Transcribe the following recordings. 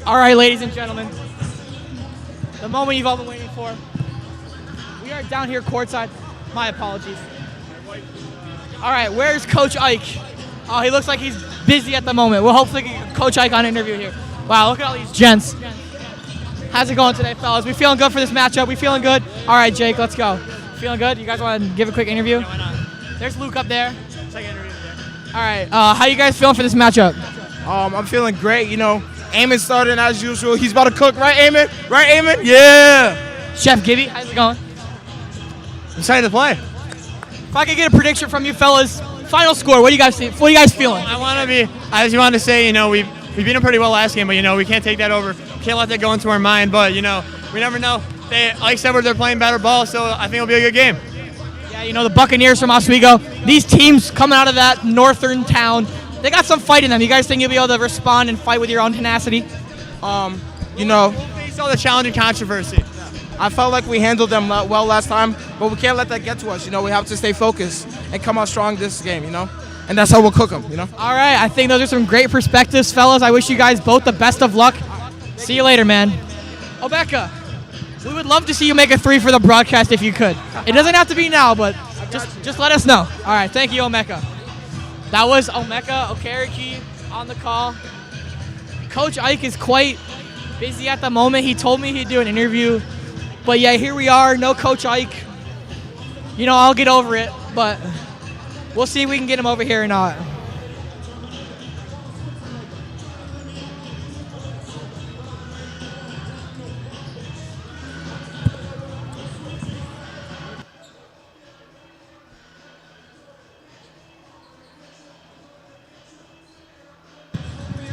All right, ladies and gentlemen, the moment you've all been waiting for. We are down here courtside. My apologies. All right, where's Coach Ike? Oh, he looks like he's busy at the moment. We'll hopefully get Coach Ike on an interview here. Wow, look at all these gents. How's it going today, fellas? We feeling good for this matchup? We feeling good? All right, Jake, let's go. Feeling good? You guys want to give a quick interview? Yeah, why not? There's Luke up there. Second interview there. All right, how you guys feeling for this matchup? I'm feeling great. You know, Eamon starting as usual. He's about to cook, right, Eamon? Right, Eamon? Yeah. Chef Gibby, how's it going? I'm excited to play. If I could get a prediction from you fellas, final score, what do you guys think? What are you guys feeling? I just wanted to say, we beat them pretty well last game, but, we can't take that over. Can't let that go into our mind, but, we never know. Like said, they're playing better ball, so I think it'll be a good game. Yeah, the Buccaneers from Oswego, these teams coming out of that northern town, they got some fight in them. You guys think you'll be able to respond and fight with your own tenacity? You know, Face all the challenge and controversy. I felt like we handled them well last time, but we can't let that get to us. We have to stay focused and come out strong this game, And that's how we'll cook them, All right, I think those are some great perspectives, fellas. I wish you guys both the best of luck. See you later, man. Obeka, we would love to see you make a 3 for the broadcast if you could. It doesn't have to be now, but just let us know. All right, thank you, Omeka. That was Omeka Okereke on the call. Coach Ike is quite busy at the moment. He told me he'd do an interview. But, yeah, here we are. No Coach Ike. I'll get over it. But we'll see if we can get him over here or not.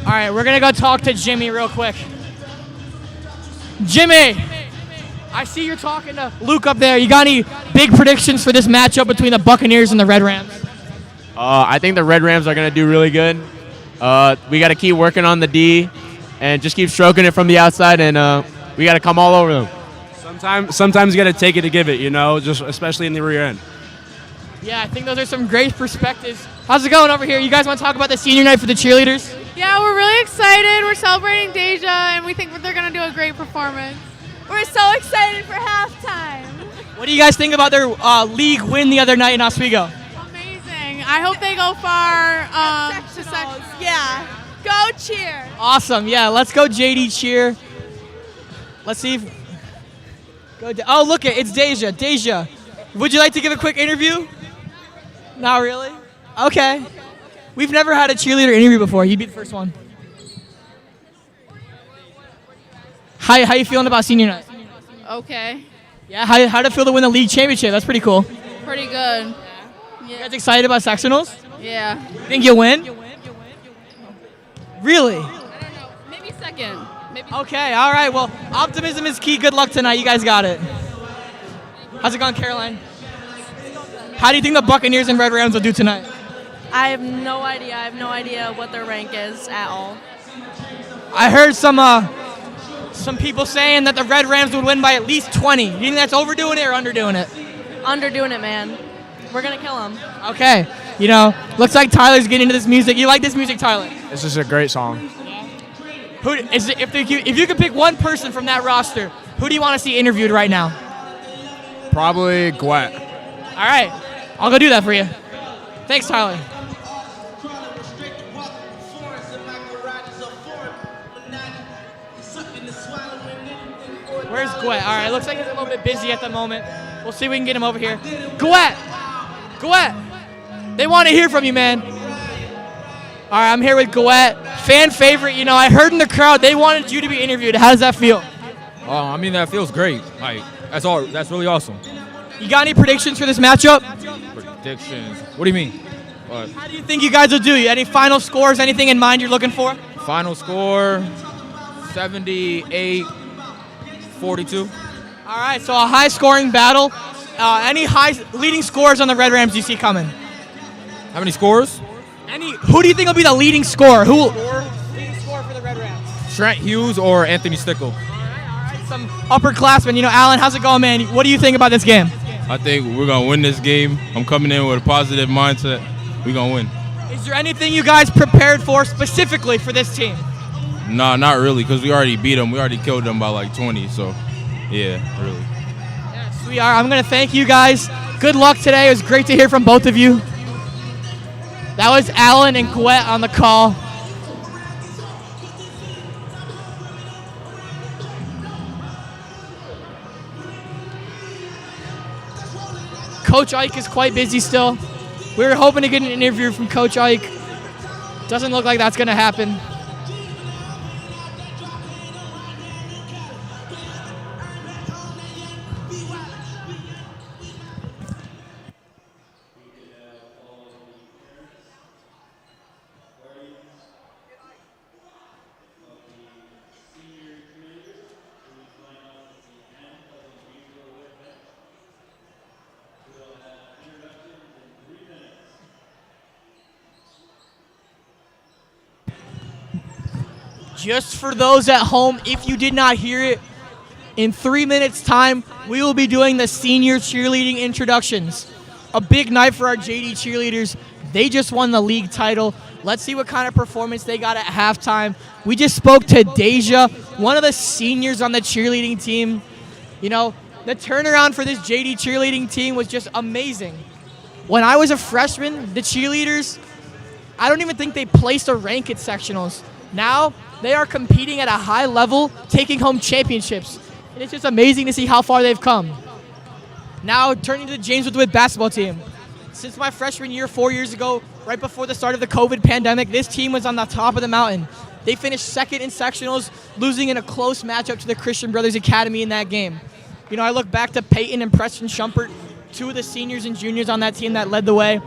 All right, we're going to go talk to Jimmy real quick. Jimmy, I see you're talking to Luke up there. You got any big predictions for this matchup between the Buccaneers and the Red Rams? I think the Red Rams are going to do really good. We got to keep working on the D and just keep stroking it from the outside, and we got to come all over them. Sometimes you got to take it to give it, just especially in the rear end. Yeah, I think those are some great perspectives. How's it going over here? You guys want to talk about the senior night for the cheerleaders? Yeah, we're really excited. We're celebrating Deja, and we think they're going to do a great performance. We're so excited for halftime. What do you guys think about their league win the other night in Oswego? Amazing. I hope they go far to sectionals. Yeah. Go cheer. Awesome. Yeah, let's go JD cheer. Let's see if... Oh, look, it's Deja. Deja, would you like to give a quick interview? Not really? Okay. We've never had a cheerleader interview before. You'd be the first one. How you feeling about senior night? Okay. Yeah, how did it feel to win the league championship? That's pretty cool. Pretty good. You guys excited about sectionals? Yeah. Think you'll win? Really? I don't know. Maybe second. Okay, all right. Well, optimism is key. Good luck tonight. You guys got it. How's it going, Caroline? How do you think the Buccaneers and Red Rams will do tonight? I have no idea. I have no idea what their rank is at all. I heard some people saying that the Red Rams would win by at least 20. Do you think that's overdoing it or underdoing it? Underdoing it, man. We're going to kill them. Okay. Looks like Tyler's getting into this music. You like this music, Tyler? This is a great song. Who is it, if you could pick one person from that roster, who do you want to see interviewed right now? Probably Gwet. All right. I'll go do that for you. Thanks, Tyler. Where's Gwet? All right, looks like he's a little bit busy at the moment. We'll see if we can get him over here. Gwet! They want to hear from you, man. All right, I'm here with Gwet. Fan favorite, I heard in the crowd they wanted you to be interviewed. How does that feel? That feels great. That's really awesome. You got any predictions for this matchup? Predictions? What do you mean? How do you think you guys will do? Any final scores, anything in mind you're looking for? Final score, 78-42. All right, so a high-scoring battle. Any high leading scores on the Red Rams you see coming? How many scores? Who do you think will be the leading scorer? Leading scorer for the Red Rams? Trent Hughes or Anthony Stickle? All right. Some upperclassmen. Alan, how's it going, man? What do you think about this game? I think we're going to win this game. I'm coming in with a positive mindset. We're going to win. Is there anything you guys prepared for specifically for this team? Nah, not really, because we already beat them. We already killed them by like 20, so yeah, really. Yes, we are. I'm going to thank you guys. Good luck today. It was great to hear from both of you. That was Alan and Gouet on the call. Coach Ike is quite busy still. We were hoping to get an interview from Coach Ike. Doesn't look like that's going to happen. Just for those at home, if you did not hear it, in 3 minutes' time, we will be doing the senior cheerleading introductions. A big night for our JD cheerleaders. They just won the league title. Let's see what kind of performance they got at halftime. We just spoke to Deja, one of the seniors on the cheerleading team. You know, the turnaround for this JD cheerleading team was just amazing. When I was a freshman, the cheerleaders, I don't even think they placed a rank at sectionals. Now, they are competing at a high level, taking home championships. And it's just amazing to see how far they've come. Now, turning to the Jamesville-DeWitt basketball team. Since my freshman year 4 years ago, right before the start of the COVID pandemic, this team was on the top of the mountain. They finished second in sectionals, losing in a close matchup to the Christian Brothers Academy in that game. You know, I look back to Peyton and Preston Schumpert, two of the seniors and juniors on that team that led the way.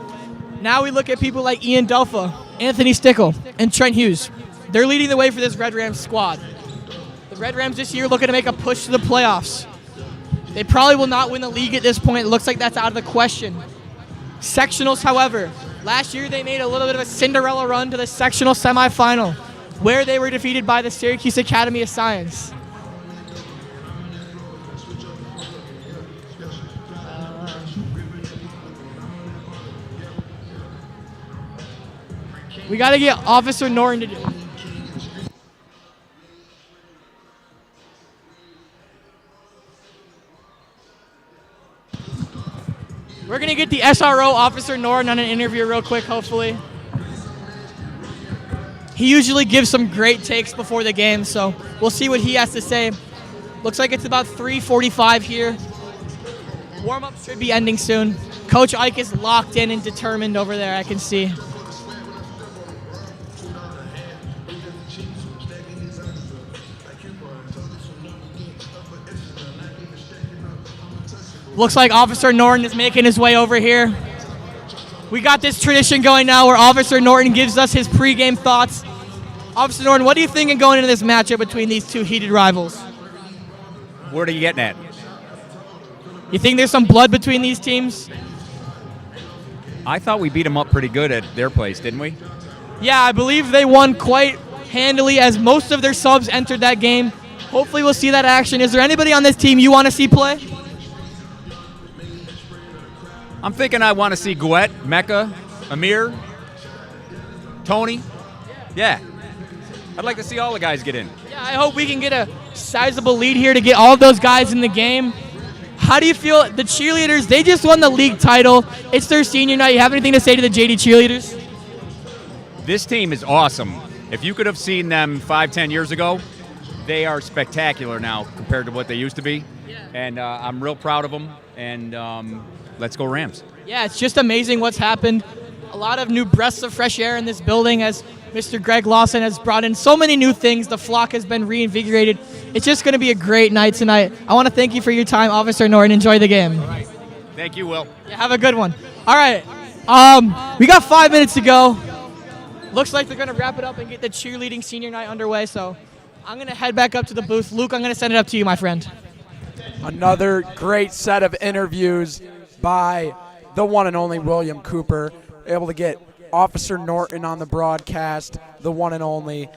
Now we look at people like Ian Delpha, Anthony Stickle, and Trent Hughes. They're leading the way for this Red Rams squad. The Red Rams this year looking to make a push to the playoffs. They probably will not win the league at this point. It looks like that's out of the question. Sectionals, however, last year they made a little bit of a Cinderella run to the sectional semifinal, where they were defeated by the Syracuse Academy of Science. We got to get Officer Norton to do. We're going to get the SRO, Officer Norton, on an interview real quick, hopefully. He usually gives some great takes before the game, so we'll see what he has to say. Looks like it's about 3:45 here. Warm-up should be ending soon. Coach Ike is locked in and determined over there, I can see. Looks like Officer Norton is making his way over here. We got this tradition going now where Officer Norton gives us his pregame thoughts. Officer Norton, what are you thinking going into this matchup between these two heated rivals? What are you getting at? You think there's some blood between these teams? I thought we beat them up pretty good at their place, didn't we? Yeah, I believe they won quite handily as most of their subs entered that game. Hopefully we'll see that action. Is there anybody on this team you want to see play? I'm thinking I want to see Gouet, Mecca, Amir, Tony. Yeah. I'd like to see all the guys get in. Yeah, I hope we can get a sizable lead here to get all of those guys in the game. How do you feel? The cheerleaders, they just won the league title. It's their senior night. You have anything to say to the JD cheerleaders? This team is awesome. If you could have seen them 5-10 years ago, they are spectacular now compared to what they used to be. Yeah. And I'm real proud of them. And let's go Rams. Yeah, it's just amazing what's happened. A lot of new breaths of fresh air in this building as Mr. Greg Lawson has brought in so many new things. The flock has been reinvigorated. It's just going to be a great night tonight. I want to thank you for your time, Officer Norton. Enjoy the game. All right. Thank you, Will. Yeah, have a good one. All right. We got 5 minutes to go. Looks like they're going to wrap it up and get the cheerleading senior night underway. So I'm going to head back up to the booth. Luke, I'm going to send it up to you, my friend. Another great set of interviews by the one and only William Cooper. Able to get Officer Norton on the broadcast, the one and only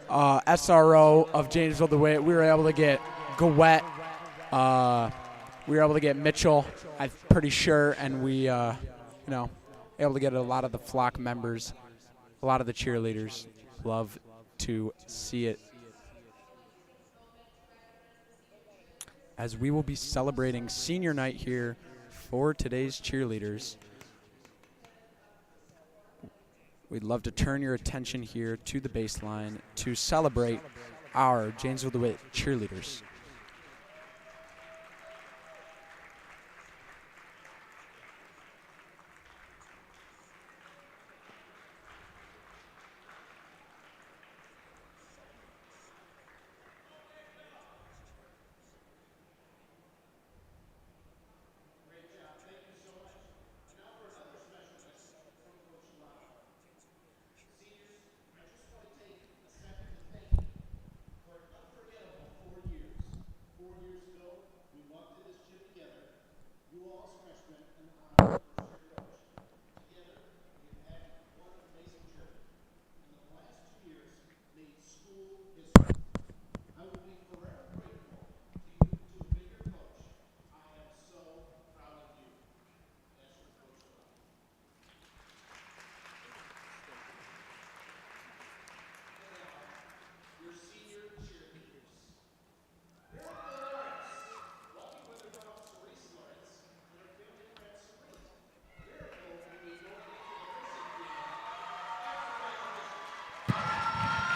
SRO of Jamesville-DeWitt. We were able to get Gouet. We were able to get Mitchell, I'm pretty sure, and we, able to get a lot of the flock members, a lot of the cheerleaders. Love to see it, as we will be celebrating senior night here for today's cheerleaders. We'd love to turn your attention here to the baseline to celebrate our Jamesville-DeWitt cheerleaders.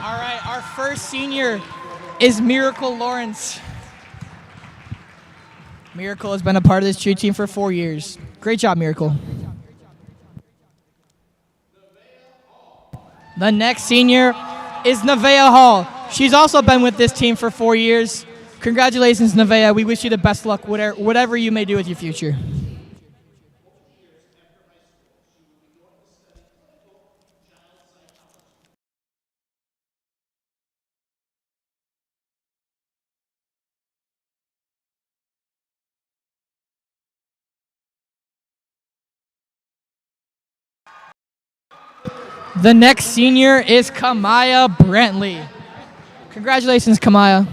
All right, our first senior is Miracle Lawrence. Miracle has been a part of this cheer team for 4 years. Great job, Miracle. The next senior is Nevaeh Hall. She's also been with this team for 4 years. Congratulations, Nevaeh. We wish you the best luck, whatever you may do with your future. The next senior is Kamaya Brantley. Congratulations, Kamaya.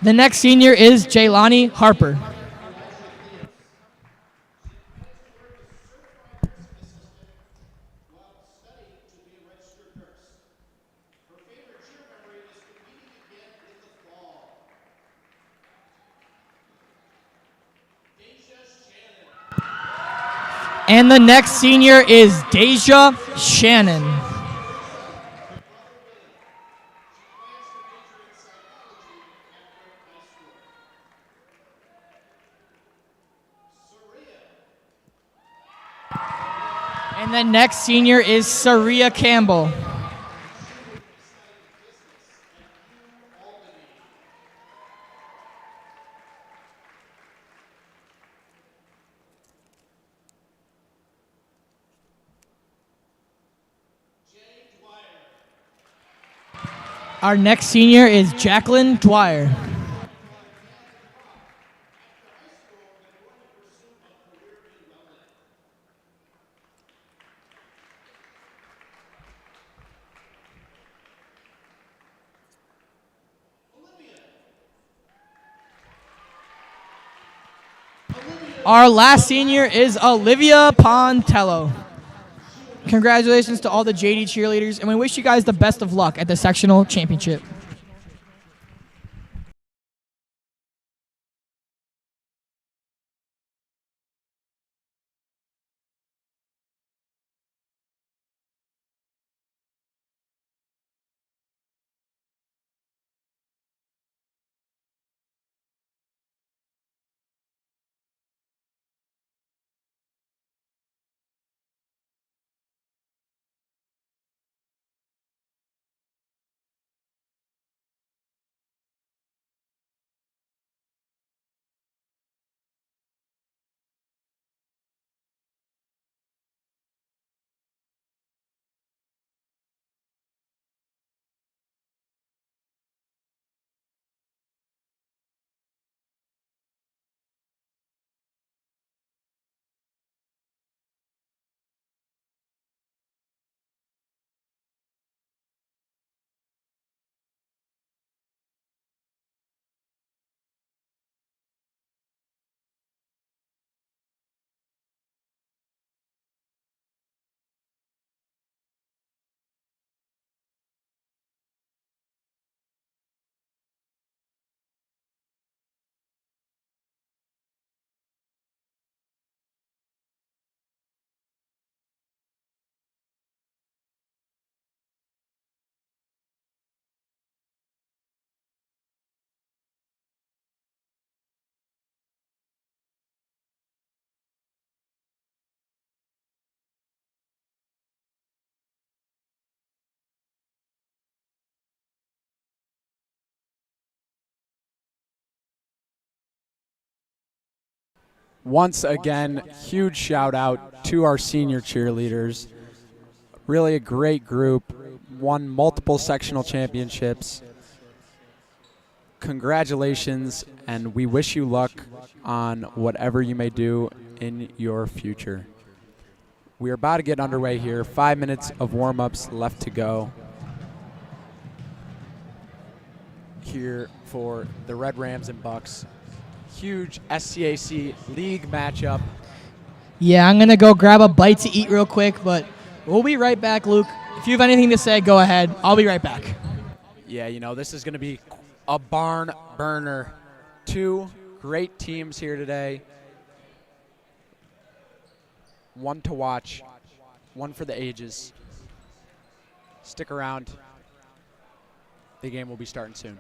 The next senior is Jaylani Harper. And the next senior is Deja Shannon. And the next senior is Saria Campbell. Our next senior is Jacqueline Dwyer. Our last senior is Olivia Pontello. Congratulations to all the JD cheerleaders, and we wish you guys the best of luck at the sectional championship. once again, huge shout out to our senior cheerleaders. Really a great group, won multiple sectional championships. Congratulations, and we wish you luck on whatever you may do in your future. We are about to get underway here. 5 minutes of warm-ups left to go here for the Red Rams and Bucks. Huge SCAC league matchup. Yeah, I'm going to go grab a bite to eat real quick, but we'll be right back, Luke. If you have anything to say, go ahead. I'll be right back. Yeah, you know, this is going to be a barn burner. Two great teams here today. One to watch, one for the ages. Stick around. The game will be starting soon.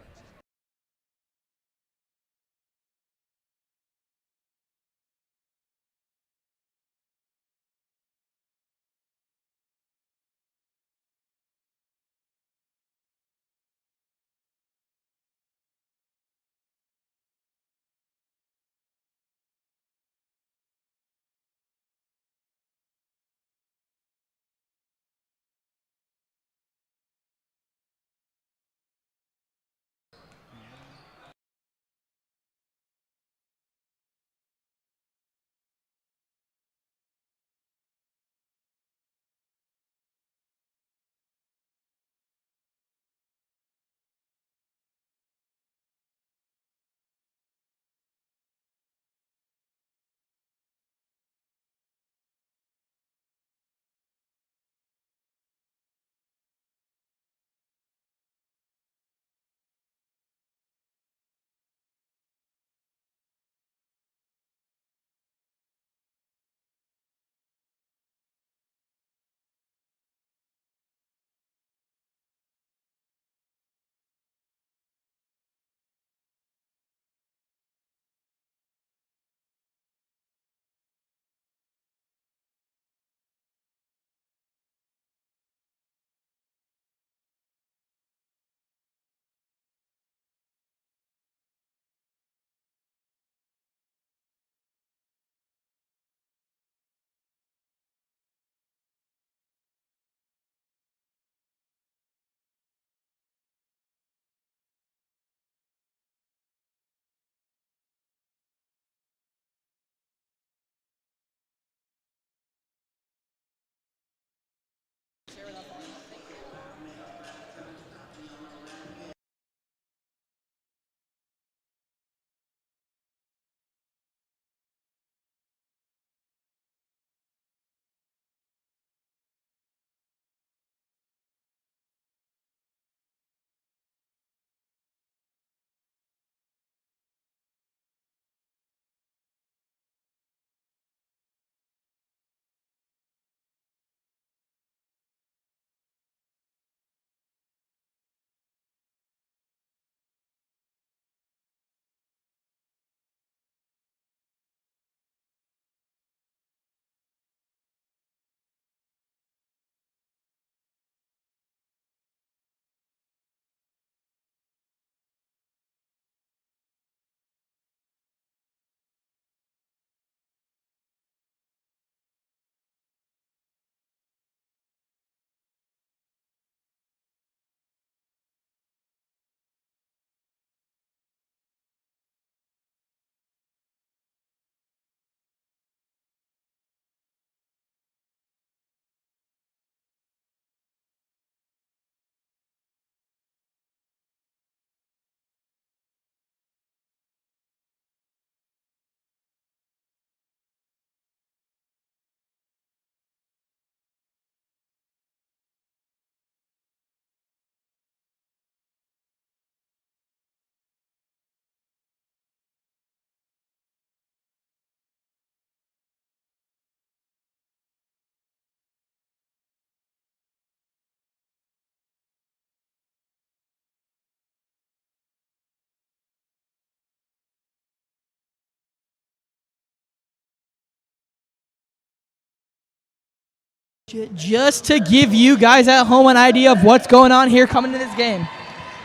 Just to give you guys at home an idea of what's going on here coming into this game.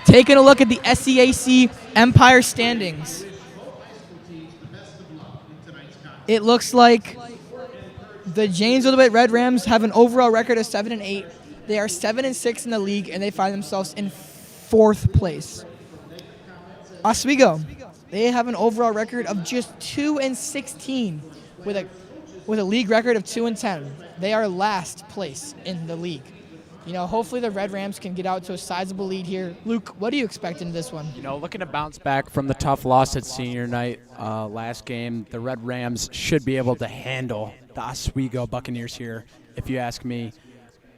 Taking a look at the SCAC Empire standings. It looks like the Jamesville-DeWitt Red Rams have an overall record of 7-8. They are 7-6 in the league, and they find themselves in 4th place. Oswego, they have an overall record of just 2-16 with a league record of 2-10. They are last place in the league. Hopefully the Red Rams can get out to a sizable lead here. Luke, what do you expect in this one? Looking to bounce back from the tough loss at senior night last game, the Red Rams should be able to handle the Oswego Buccaneers here, if you ask me.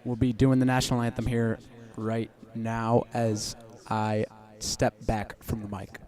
We'll be doing the national anthem here right now as I step back from the mic.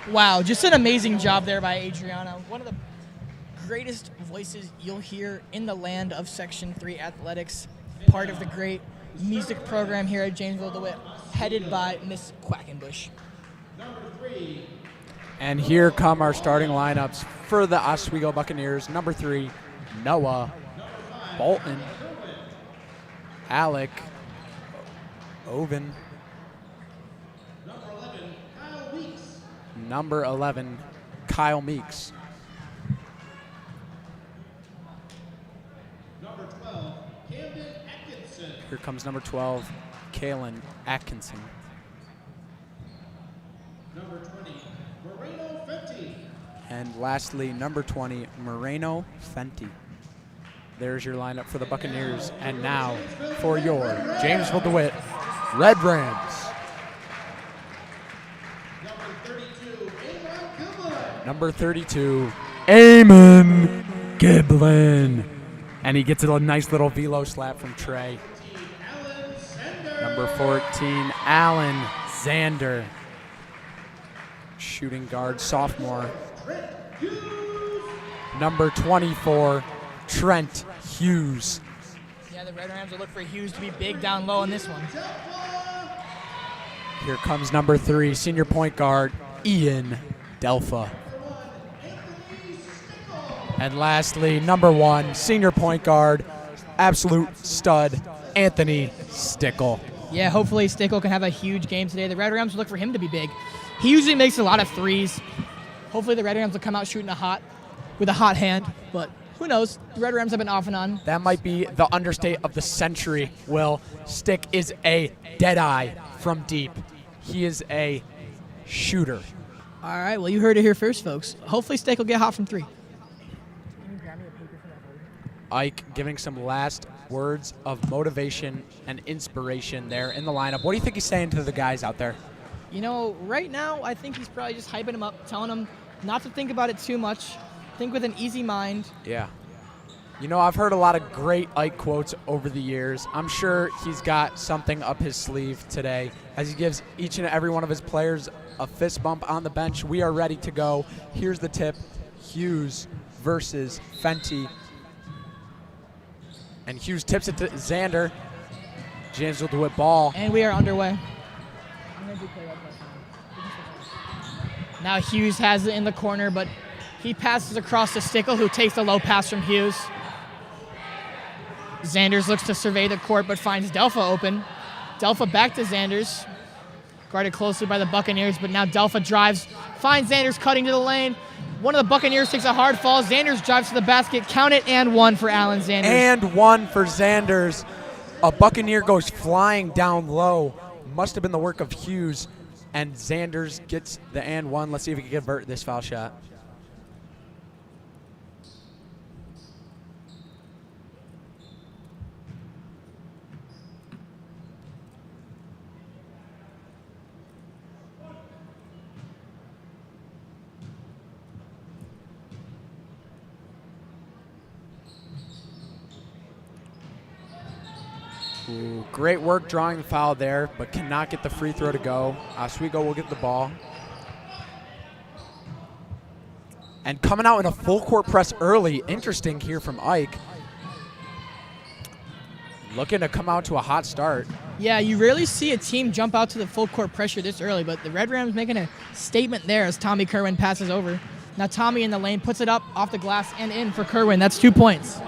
Wow, just an amazing job there by Adriana. One of the greatest voices you'll hear in the land of Section 3 athletics, part of the great music program here at Jamesville-DeWitt, headed by Miss Quackenbush. And here come our starting lineups for the Oswego Buccaneers. Number 3, Noah Bolton, Alec Oven. Number 11, Kyle Meeks. Number 12, Camden Atkinson. Here comes number 12, Kalen Atkinson. Number 20, Moreno Fenty. And lastly, number 20, Moreno Fenty. There's your lineup for the Buccaneers. And now for your Jamesville-DeWitt Red Rams. Number 32, Eamon Giblin. And he gets a nice little velo slap from Trey. Number 14, Alan Zander. Shooting guard, sophomore. Number 24, Trent Hughes. Yeah, the Red Rams will look for Hughes to be big down low in this one. Here comes number 3, senior point guard, Ian Delpha. And lastly, number 1, senior point guard, absolute stud, Anthony Stickle. Yeah, hopefully Stickle can have a huge game today. The Red Rams will look for him to be big. He usually makes a lot of threes. Hopefully the Red Rams will come out shooting with a hot hand, but who knows? The Red Rams have been off and on. That might be the understate of the century, Will. Stick is a deadeye from deep. He is a shooter. All right, well, you heard it here first, folks. Hopefully Stick will get hot from 3. Ike giving some last words of motivation and inspiration there in the lineup. What do you think he's saying to the guys out there? Right now, I think he's probably just hyping them up, telling them not to think about it too much, think with an easy mind. Yeah. I've heard a lot of great Ike quotes over the years. I'm sure he's got something up his sleeve today as he gives each and every one of his players a fist bump on the bench. We are ready to go. Here's the tip. Hughes versus Fenty. And Hughes tips it to Xander. Jamesville-DeWitt ball. And we are underway. Now Hughes has it in the corner, but he passes across to Stickle, who takes the low pass from Hughes. Xanders looks to survey the court, but finds Delpha open. Delpha back to Xanders. Guarded closely by the Buccaneers, but now Delpha drives, finds Xanders cutting to the lane. One of the Buccaneers takes a hard fall. Xanders drives to the basket. Count it, and one for Alan Xanders. And one for Xanders. A Buccaneer goes flying down low. Must have been the work of Hughes. And Xanders gets the and one. Let's see if he can convert this foul shot. Ooh, great work drawing the foul there, but cannot get the free throw to go. Oswego will get the ball. And coming out in a full court press early, interesting here from Ike. Looking to come out to a hot start. Yeah, you rarely see a team jump out to the full court pressure this early, but the Red Rams making a statement there as Tommy Kerwin passes over. Now Tommy in the lane puts it up off the glass and in for Kerwin. That's 2 points.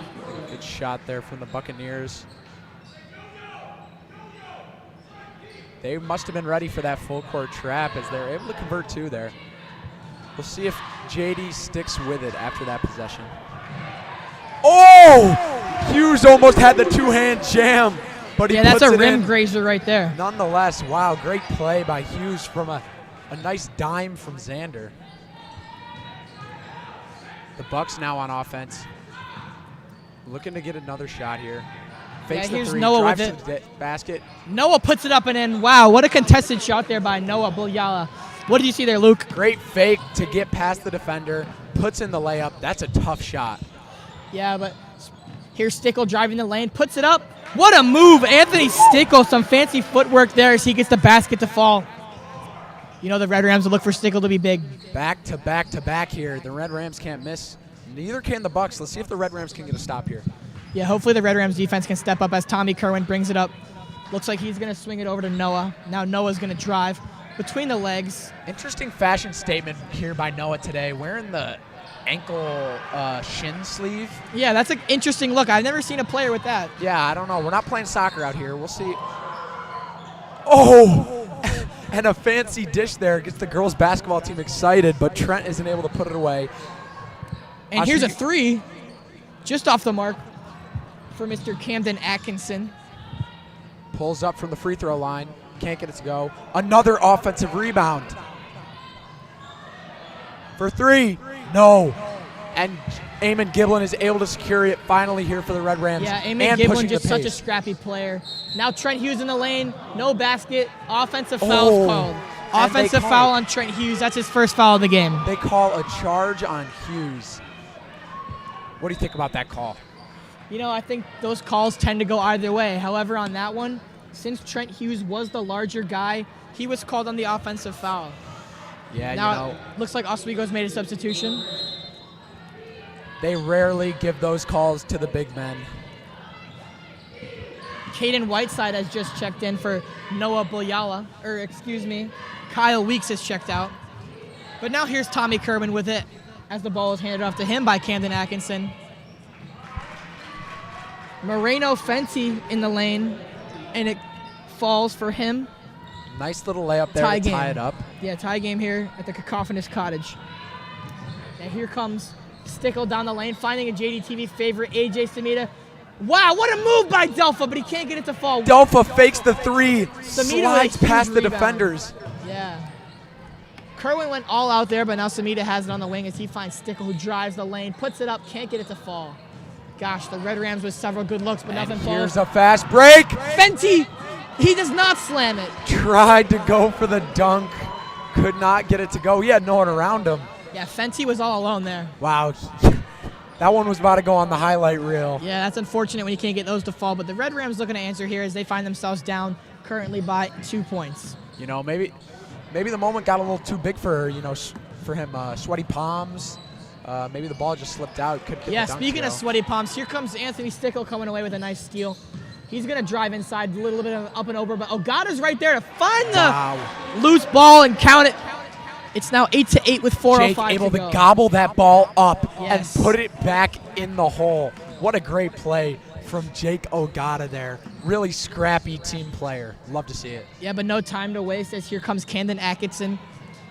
Good shot there from the Buccaneers. They must have been ready for that full court trap as they're able to convert two there. We'll see if JD sticks with it after that possession. Oh! Hughes almost had the two-hand jam, but he that's puts a it rim in. grazer right there. Nonetheless, wow, great play by Hughes from a nice dime from Xander. The Bucks now on offense. Looking to get another shot here. Fakes the here's three, Noah drives with to the basket. Noah puts it up and in. Wow, what a contested shot there by Noah Bulyala. What did you see there, Luke? Great fake to get past the defender. Puts in the layup. That's a tough shot. Yeah, but here's Stickle driving the lane. Puts it up. What a move. Anthony Stickle, some fancy footwork there as he gets the basket to fall. You know the Red Rams will look for Stickle to be big. Back to back to back here. The Red Rams can't miss. Neither can the Bucks. Let's see if the Red Rams can get a stop here. Yeah, hopefully the Red Rams defense can step up as Tommy Kerwin brings it up. Looks like he's going to swing it over to Noah. Now Noah's going to drive between the legs. Interesting fashion statement here by Noah today, wearing the ankle shin sleeve. Yeah, that's an interesting look. I've never seen a player with that. Yeah, I don't know. We're not playing soccer out here. We'll see. Oh! And a fancy dish there gets the girls' basketball team excited, but Trent isn't able to put it away. And here's a three, just off the mark for Mr. Camden Atkinson. Pulls up from the free throw line. Can't get it to go. Another offensive rebound. For three. No. And Eamon Giblin is able to secure it finally here for the Red Rams. Yeah, Eamon Giblin just such a scrappy player. Now Trent Hughes in the lane. No basket. Offensive foul called. Offensive foul on Trent Hughes. That's his first foul of the game. They call a charge on Hughes. What do you think about that call? You know, I think those calls tend to go either way. However, on that one, since Trent Hughes was the larger guy, he was called on the offensive foul. Yeah, now, it looks like Oswego's made a substitution. They rarely give those calls to the big men. Caden Whiteside has just checked in for Noah Bulyala, or excuse me, Kyle Weeks has checked out. But now here's Tommy Kerwin with it as the ball is handed off to him by Camden Atkinson. Moreno Fenty in the lane, and it falls for him. Nice little layup there to tie it up. Yeah, tie game here at the Cacophonous Cottage. And here comes Stickle down the lane, finding a JDTV favorite, AJ Samita. Wow, what a move by Delpha, but he can't get it to fall. Delpha fakes the three, Samita slides past the defenders. Yeah. Kerwin went all out there, but now Samita has it on the wing as he finds Stickle, who drives the lane, puts it up, can't get it to fall. Gosh, the Red Rams with several good looks, but nothing falls. Here's a fast break. Fenty, he does not slam it. Tried to go for the dunk, could not get it to go. He had no one around him. Yeah, Fenty was all alone there. Wow, that one was about to go on the highlight reel. Yeah, that's unfortunate when you can't get those to fall, but the Red Rams looking to answer here as they find themselves down currently by 2 points. You know, maybe the moment got a little too big for for him. Sweaty palms. Maybe the ball just slipped out. Couldn't get the dunk speaking throw. of sweaty palms, here comes Anthony Stickle coming away with a nice steal. He's going to drive inside, a little bit of up and over, but Ogata's right there to find the loose ball and count it. It's now 8-8 with 4:05 Jake to go. able to gobble that ball up Yes. and put it back in the hole. What a great play from Jake Ogata there. really scrappy team player. Love to see it. Yeah, but no time to waste as here comes Camden Atkinson.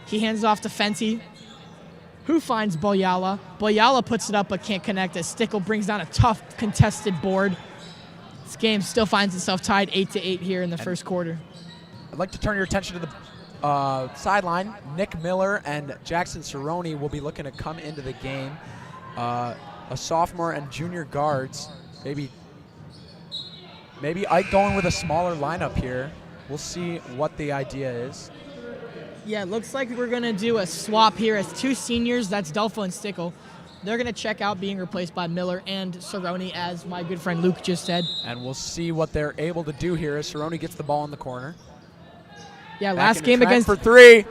He hands off to Fenty, who finds Boyala. Boyala puts it up but can't connect as Stickle brings down a tough contested board. This game still finds itself tied 8-8 here in the first quarter. I'd like to turn your attention to the sideline. Nick Miller and Jackson Cerrone will be looking to come into the game. A sophomore and junior guards. Maybe Ike going with a smaller lineup here. We'll see what the idea is. Yeah, it looks like we're going to do a swap here as two seniors. That's Delfo and Stickle. They're going to check out being replaced by Miller and Cerrone, as my good friend Luke just said. And we'll see what they're able to do here as Cerrone gets the ball in the corner. Yeah, last game against... for three.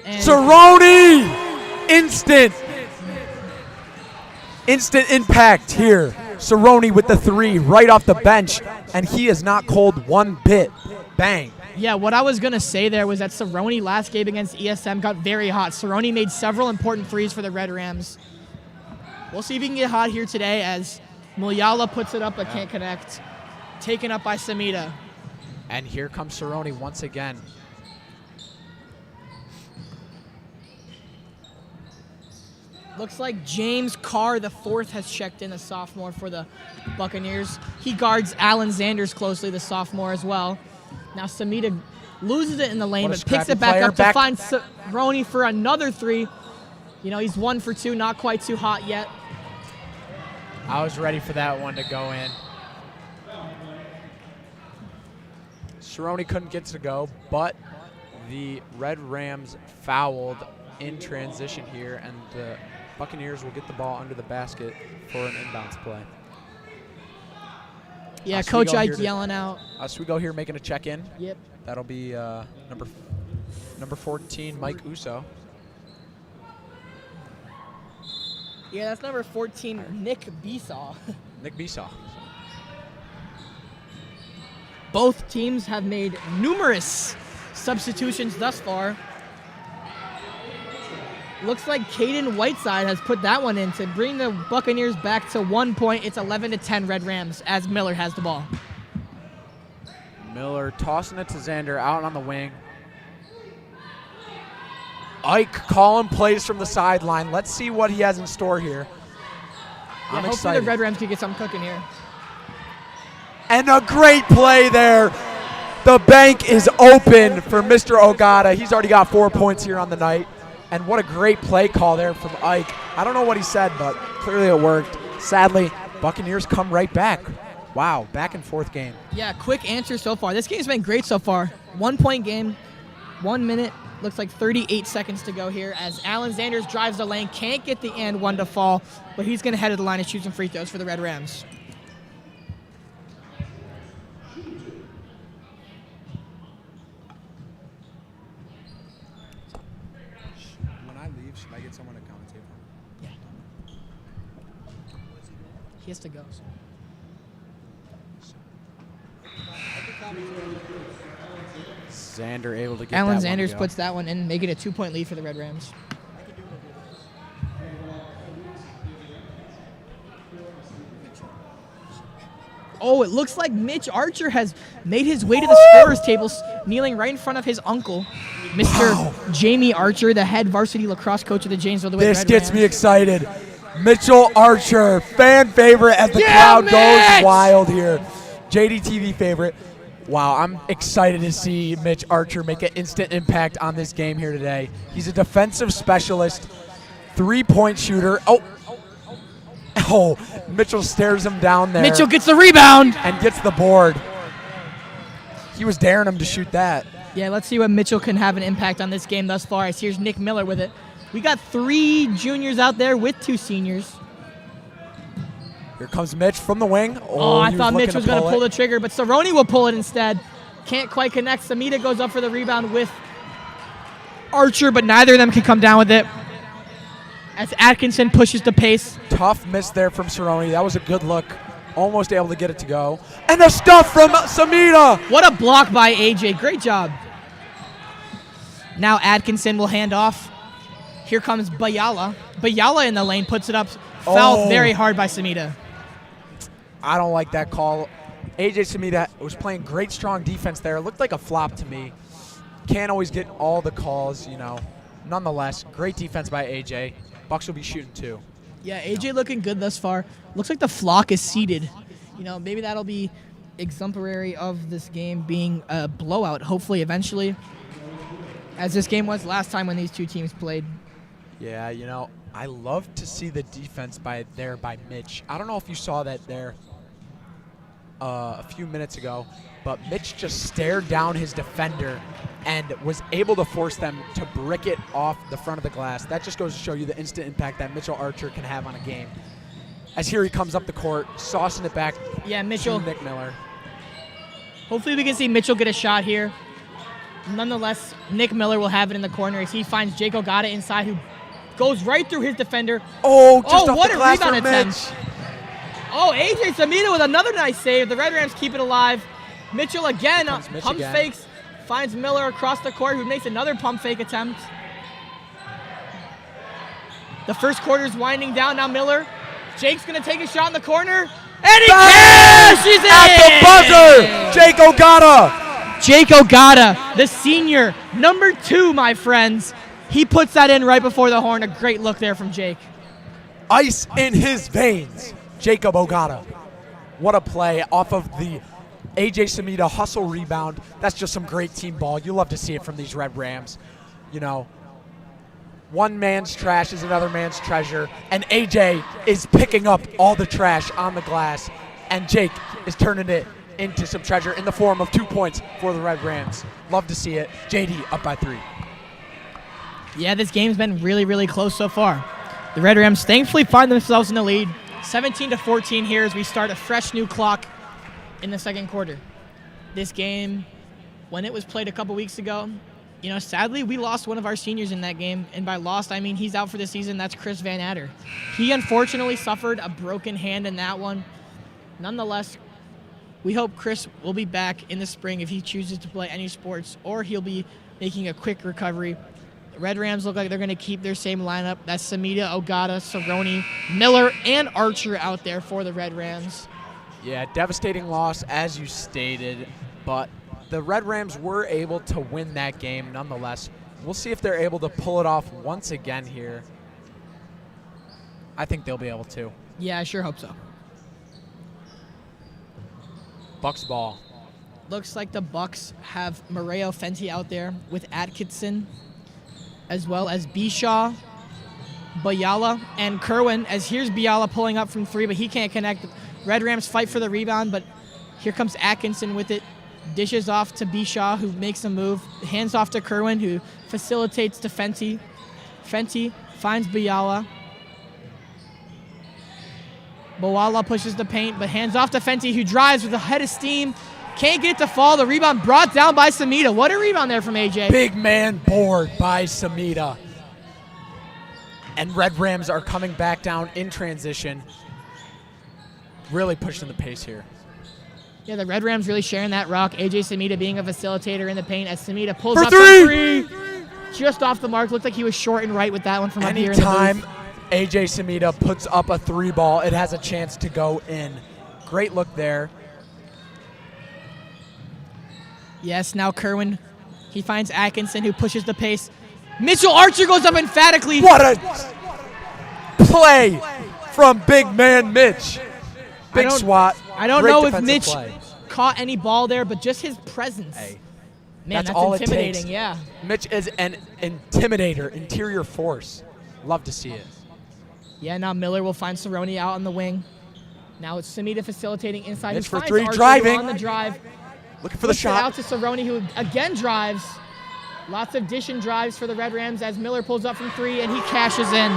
And Cerrone! Instant impact here. Cerrone with the three right off the bench, and he is not cold one bit. Bang. Yeah, what I was going to say there was that Cerrone last game against ESM got very hot. Cerrone made several important threes for the Red Rams. We'll see if he can get hot here today as Mulyala puts it up but can't connect. Taken up by Samita. And here comes Cerrone once again. Looks like James Carr IV has checked in, a sophomore for the Buccaneers. He guards Alan Zanders closely, the sophomore as well. Now Samita loses it in the lane, but picks it back up to find Cerrone for another three. You know, he's 1 for 2, not quite too hot yet. I was ready for that one to go in. Cerrone couldn't get to go, but the Red Rams fouled in transition here, and the Buccaneers will get the ball under the basket for an inbounds play. Yeah, Coach Ike yelling out. Oswego here making a check-in. Yep. That'll be number 14, Mike Uso. Yeah, that's number 14, Nick Besaw. Nick Besaw. Both teams have made numerous substitutions thus far. Looks like Caden Whiteside has put that one in to bring the Buccaneers back to 1 point. It's 11-10 Red Rams as Miller has the ball. Miller tossing it to Xander out on the wing. Ike calling plays from the sideline. Let's see what he has in store here. Yeah, I'm hopefully excited. the Red Rams can get something cooking here. And a great play there. The bank is open for Mr. Ogata. He's already got 4 points here on the night. And what a great play call there from Ike. I don't know what he said, but clearly it worked. Sadly, Buccaneers come right back. Wow, back and forth game. Yeah, quick answer so far. This game's been great so far. 1 point game, 1 minute, looks like 38 seconds to go here as Alan Zanders drives the lane, can't get the and one to fall, but he's going to head to the line and shoot some free throws for the Red Rams. When I leave, should I get someone to commentate for me? Yeah. He has to go. So. Xander able to get Alan that one to Zanders go. puts that one in, making a 2 point lead for the Red Rams. Oh, it looks like Mitch Archer has made his way to the scorer's table, kneeling right in front of his uncle, Mr. Jamie Archer, the head varsity lacrosse coach of the Jamesville-DeWitt This Red gets Rams. me excited. Mitchell Archer, fan favorite as the crowd goes wild here. JDTV favorite. Wow, I'm excited to see Mitch Archer make an instant impact on this game here today. He's a defensive specialist, 3-point shooter. Oh, Mitchell stares him down there. Mitchell gets the rebound. And gets the board. He was daring him to shoot that. Yeah, let's see what Mitchell can have an impact on this game thus far. As here's Nick Miller with it. We got 3 juniors out there with 2 seniors. Here comes Mitch from the wing. Oh, I thought Mitch was going to pull the trigger, but Cerrone will pull it instead. Can't quite connect. Samita goes up for the rebound with Archer, but neither of them can come down with it. As Atkinson pushes the pace. Tough miss there from Cerrone. That was a good look. Almost able to get it to go. And the stuff from Samita. What a block by AJ. Great job. Now Atkinson will hand off. Here comes Bayala. Bayala in the lane puts it up. Fouled very hard by Samita. I don't like that call. AJ Samita was playing great, strong defense there. It looked like a flop to me. Can't always get all the calls, you know. Nonetheless, great defense by AJ. Bucks will be shooting 2. Yeah, AJ looking good thus far. Looks like the flock is seeded. You know, maybe that'll be exemplary of this game being a blowout, hopefully, eventually, as this game was last time when these two teams played. Yeah, you know, I love to see the defense by Mitch. I don't know if you saw that there a few minutes ago, but Mitch just stared down his defender and was able to force them to brick it off the front of the glass. That just goes to show you the instant impact that Mitchell Archer can have on a game. As here he comes up the court, saucing it back Mitchell. to Nick Miller. Hopefully we can see Mitchell get a shot here. Nonetheless, Nick Miller will have it in the corner as he finds Jake Ogata inside, who goes right through his defender. Oh, just off what the a glass rebound from attempt. Mitch. Oh, AJ Samita with another nice save. The Red Rams keep it alive. Mitchell again pump fakes, finds Miller across the court, who makes another pump fake attempt. The first quarter's winding down. Now Miller. Jake's going to take a shot in the corner. And he cashes it! At the buzzer, Jake Ogata. Jake Ogata, the senior, number 2, my friends. He puts that in right before the horn. A great look there from Jake. Ice in his veins, Jacob Ogata. What a play off of the AJ Samita hustle rebound. That's just some great team ball. You love to see it from these Red Rams. You know, one man's trash is another man's treasure, and AJ is picking up all the trash on the glass, and Jake is turning it into some treasure in the form of 2 points for the Red Rams. Love to see it. JD up by 3. Yeah, this game's been really, really close so far. The Red Rams thankfully find themselves in the lead. 17-14 here as we start a fresh new clock in the second quarter. This game, when it was played a couple weeks ago, you know, sadly, we lost one of our seniors in that game. And by lost, I mean he's out for the season. That's Chris Van Adder. He unfortunately suffered a broken hand in that one. Nonetheless, we hope Chris will be back in the spring if he chooses to play any sports, or he'll be making a quick recovery. The Red Rams look like they're going to keep their same lineup. That's Samita, Ogata, Cerrone, Miller, and Archer out there for the Red Rams. Yeah, devastating loss, as you stated, but the Red Rams were able to win that game nonetheless. We'll see if they're able to pull it off once again here. I think they'll be able to. Yeah, I sure hope so. Bucks ball. Looks like the Bucks have Moreo Fenty out there with Atkinson, as well as Bishaw, Bayala, and Kerwin, as here's Bayala pulling up from 3, but he can't connect. Red Rams fight for the rebound, but here comes Atkinson with it. Dishes off to Bishaw, who makes a move. Hands off to Kerwin, who facilitates to Fenty. Fenty finds Bayala. Bayala pushes the paint, but hands off to Fenty, who drives with a head of steam. Can't get it to fall. The rebound brought down by Samita. What a rebound there from AJ. Big man board by Samita. And Red Rams are coming back down in transition. Really pushing the pace here. Yeah, the Red Rams really sharing that rock. AJ Samita being a facilitator in the paint as Samita pulls up for 3. Just off the mark. Looked like he was short and right with that one from up here in the booth. Anytime AJ Samita puts up a 3 ball, it has a chance to go in. Great look there. Yes, now Kerwin. He finds Atkinson, who pushes the pace. Mitchell Archer goes up emphatically. What a play from big man Mitch. Big swat. I don't Great know if defensive Mitch play. caught any ball there, but just his presence. Man, that's all intimidating, it takes. yeah. Mitch is an intimidator, interior force. Love to see it. Yeah, now Miller will find Cerrone out on the wing. Now it's Samita facilitating inside. Mitch He for finds 3, Archer driving. on the drive. Looking for the Puts it shot. out to Cerrone, who again drives. Lots of dish and drives for the Red Rams as Miller pulls up from 3, and he cashes in.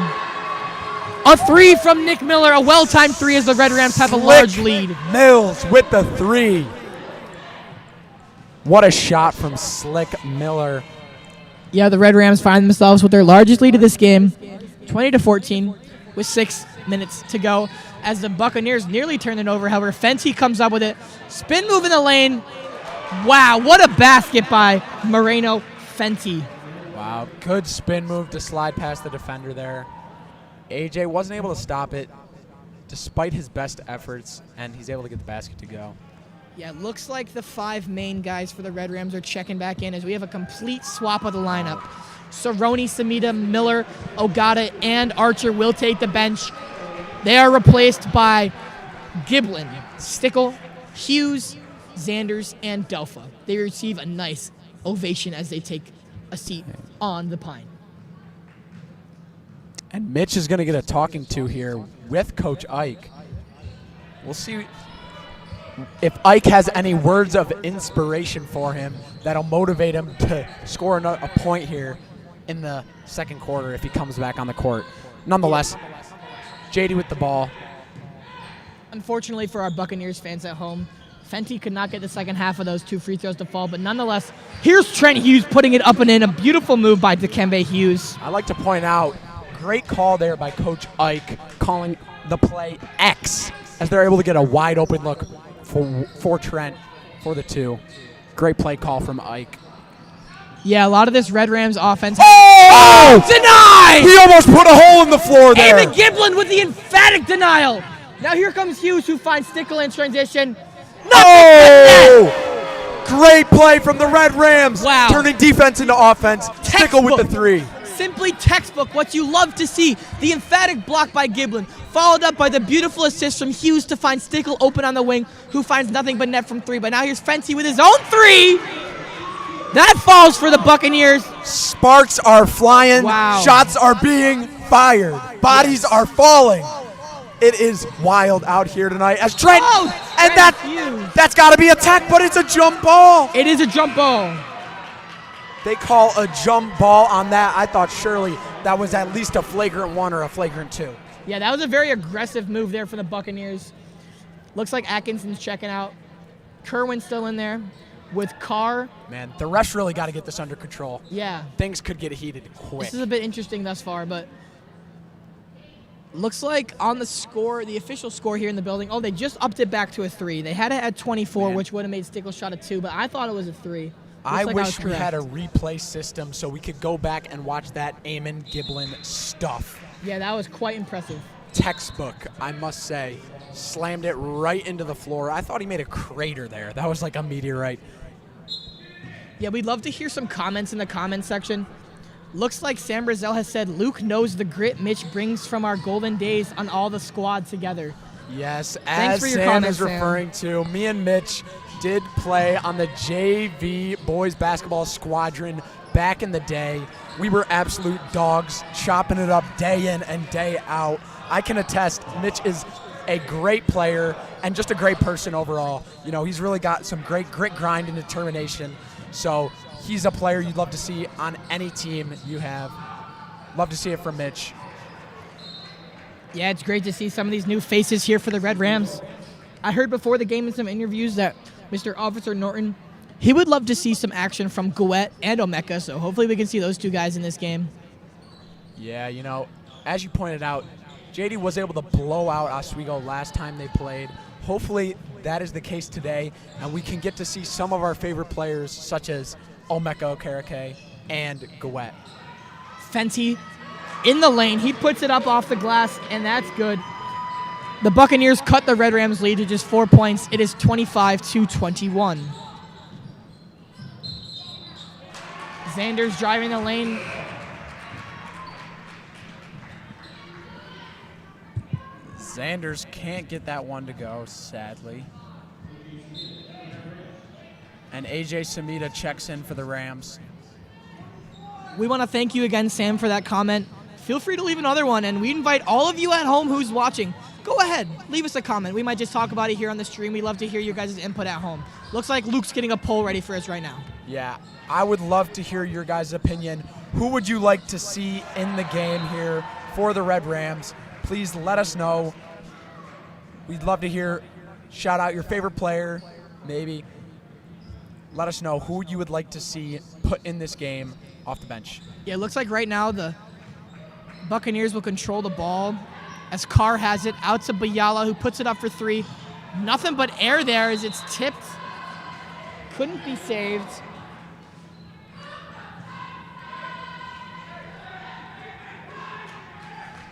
A 3 from Nick Miller, a well-timed 3 as the Red Rams have a large lead. Mills with the 3. What a shot from Slick Miller. Yeah, the Red Rams find themselves with their largest lead of this game, 20-14, with 6 minutes to go. As the Buccaneers nearly turn it over, however, Fenty comes up with it. Spin move in the lane. Wow, what a basket by Moreno Fenty. Wow, good spin move to slide past the defender there. AJ wasn't able to stop it despite his best efforts, and he's able to get the basket to go. Yeah, it looks like the 5 main guys for the Red Rams are checking back in as we have a complete swap of the lineup. Cerrone, Samita, Miller, Ogata, and Archer will take the bench. They are replaced by Giblin, Stickle, Hughes, Zanders, and Delpha. They receive a nice ovation as they take a seat on the pine. And Mitch is going to get a talking to here with Coach Ike. We'll see if Ike has any words of inspiration for him that'll motivate him to score a point here in the second quarter if he comes back on the court. Nonetheless, JD with the ball. Unfortunately for our Buccaneers fans at home, Fenty could not get the second half of those 2 free throws to fall, but nonetheless, here's Trent Hughes putting it up and in. A beautiful move by Dikembe Hughes. I like to point out, great call there by Coach Ike, calling the play X as they're able to get a wide open look for Trent for the 2. Great play call from Ike. Yeah, a lot of this Red Rams offense. Oh! Denied! He almost put a hole in the floor there. Eamon Giblin with the emphatic denial. Now here comes Hughes, who finds Stickle in transition. Oh! Great play from the Red Rams. Wow. Turning defense into offense. Stickle with the 3. Simply textbook, what you love to see. The emphatic block by Giblin, followed up by the beautiful assist from Hughes to find Stickle open on the wing, who finds nothing but net from 3. But now here's Fenty with his own 3. That falls for the Buccaneers. Sparks are flying. Wow. Shots are being fired. Bodies are falling. It is wild out here tonight as Trent, and that's got to be a tech, but it's a jump ball. It is a jump ball. They call a jump ball on that. I thought surely that was at least a flagrant 1 or a flagrant 2. Yeah, that was a very aggressive move there for the Buccaneers. Looks like Atkinson's checking out. Kerwin's still in there with Carr. Man, the refs really got to get this under control. Yeah. Things could get heated quick. This is a bit interesting thus far, but looks like on the score, the official score here in the building, they just upped it back to a 3. They had it at 24, which would have made Stickle shot a 2, but I thought it was a 3. I wish we had a replay system so we could go back and watch that Eamon Giblin stuff. Yeah, that was quite impressive. Textbook, I must say. Slammed it right into the floor. I thought he made a crater there. That was like a meteorite. Yeah, we'd love to hear some comments in the comment section. Looks like Sam Brazel has said Luke knows the grit Mitch brings from our golden days on all the squad together. Yes, Thanks as for your Sam comments, is referring to, me and Mitch did play on the JV boys basketball squadron back in the day. We were absolute dogs, chopping it up day in and day out. I can attest, Mitch is a great player and just a great person overall. You know, he's really got some great grit, grind, and determination. So he's a player you'd love to see on any team you have. Love to see it from Mitch. Yeah, it's great to see some of these new faces here for the Red Rams. I heard before the game in some interviews that Mr. Officer Norton, he would love to see some action from DeWitt and Omeka, so hopefully we can see those 2 guys in this game. Yeah, you know, as you pointed out, JD was able to blow out Oswego last time they played. Hopefully that is the case today, and we can get to see some of our favorite players, such as Omeka Okereke and DeWitt. Fenty in the lane. He puts it up off the glass, and that's good. The Buccaneers cut the Red Rams lead to just 4 points. It is 25-21. Zanders driving the lane. Zanders can't get that one to go, sadly. And AJ Samita checks in for the Rams. We want to thank you again, Sam, for that comment. Feel free to leave another one, and we invite all of you at home who's watching, go ahead, leave us a comment. We might just talk about it here on the stream. We'd love to hear your guys' input at home. Looks like Luke's getting a poll ready for us right now. Yeah, I would love to hear your guys' opinion. Who would you like to see in the game here for the Red Rams? Please let us know. We'd love to hear, shout out your favorite player, maybe. Let us know who you would like to see put in this game off the bench. Yeah, it looks like right now the Buccaneers will control the ball as Carr has it out to Bayala, who puts it up for 3. Nothing but air there as it's tipped. Couldn't be saved.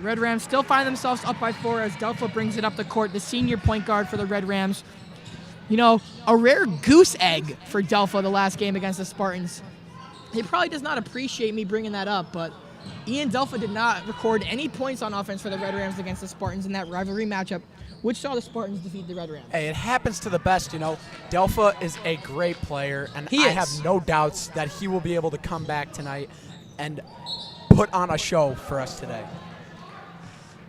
Red Rams still find themselves up by 4 as Delpha brings it up the court, the senior point guard for the Red Rams. you know, a rare goose egg for Delpha the last game against the Spartans. He probably does not appreciate me bringing that up, but Ian Delpha did not record any points on offense for the Red Rams against the Spartans in that rivalry matchup, which saw the Spartans defeat the Red Rams. Hey, it happens to the best, you know. Delpha is a great player, and I have no doubts that he will be able to come back tonight and put on a show for us today.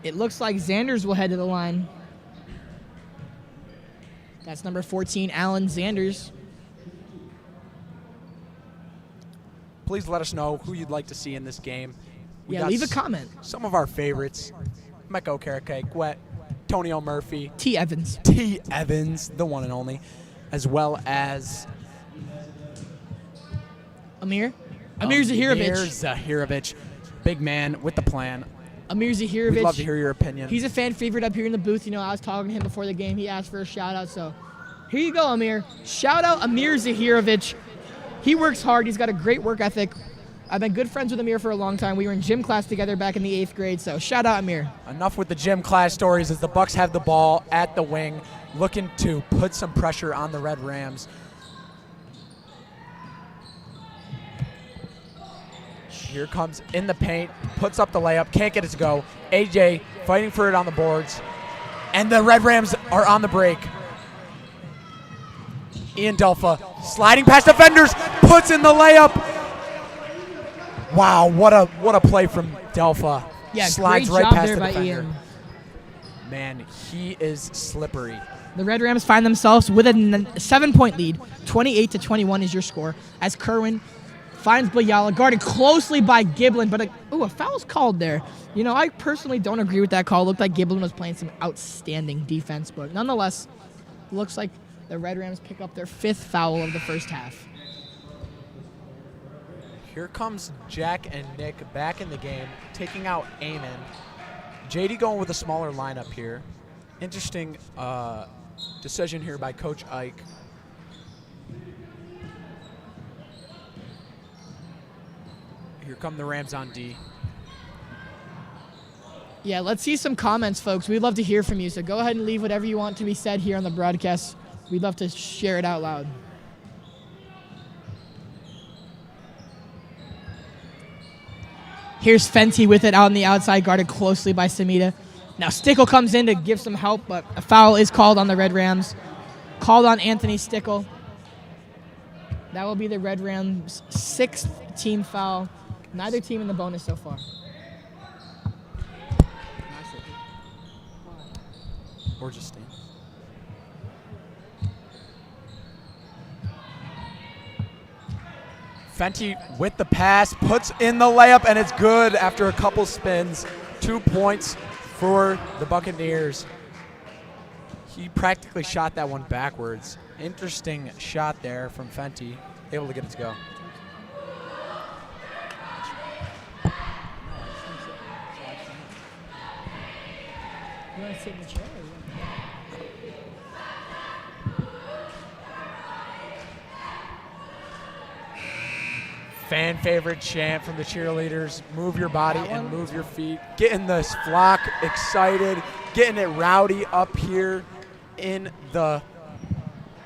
It looks like Zanders will head to the line. That's number 14, Alan Zanders. Please let us know who you'd like to see in this game. We got leave a comment. Some of our favorites: Meko Karake, Gwet, Tonio Murphy, T. Evans, the one and only, as well as Amir Zahirovic. Amir Zahirovic, big man with the plan. Amir Zahirovic. We'd love to hear your opinion. He's a fan favorite up here in the booth. You know, I was talking to him before the game. He asked for a shout out, so here you go, Amir. Shout out Amir Zahirovic. He works hard. He's got a great work ethic. I've been good friends with Amir for a long time. We were in gym class together back in the 8th grade, so shout out Amir. Enough with the gym class stories as the Bucs have the ball at the wing, looking to put some pressure on the Red Rams. Here comes in the paint, puts up the layup, can't get it to go. AJ fighting for it on the boards, and the Red Rams are on the break. Ian Delpha sliding past defenders, puts in the layup. Wow, what a play from Delpha. Yeah, slides great right job past there the by defender. Ian. Man, he is slippery. The Red Rams find themselves with a 7-point lead. 28-21 is your score as Kerwin finds Bayala, guarded closely by Giblin, but a foul's called there. You know, I personally don't agree with that call. It looked like Giblin was playing some outstanding defense, but nonetheless, looks like the Red Rams pick up their 5th foul of the first half. Here comes Jack and Nick back in the game, taking out Eamon. JD going with a smaller lineup here. Interesting decision here by Coach Ike. Here come the Rams on D. Yeah, let's see some comments, folks. We'd love to hear from you, so go ahead and leave whatever you want to be said here on the broadcast. We'd love to share it out loud. Here's Fenty with it out on the outside, guarded closely by Samita. Now Stickle comes in to give some help, but a foul is called on the Red Rams. Called on Anthony Stickle. That will be the Red Rams' 6th team foul. Neither team in the bonus so far. Or just stand. Fenty with the pass, puts in the layup, and it's good after a couple spins. 2 points for the Buccaneers. He practically shot that one backwards. Interesting shot there from Fenty, able to get it to go. You want to sit in the chair? Fan favorite chant from the cheerleaders. Move your body and move your feet. Getting this flock excited. Getting it rowdy up here in the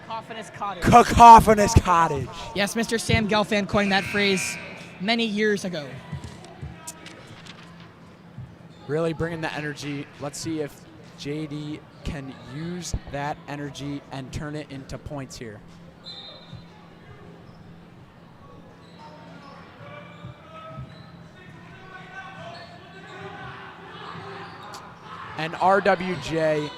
Cacophonous Cottage. Yes, Mr. Sam Gelfand coined that phrase many years ago. Really bringing the energy. Let's see if JD can use that energy and turn it into points here. And RWJ,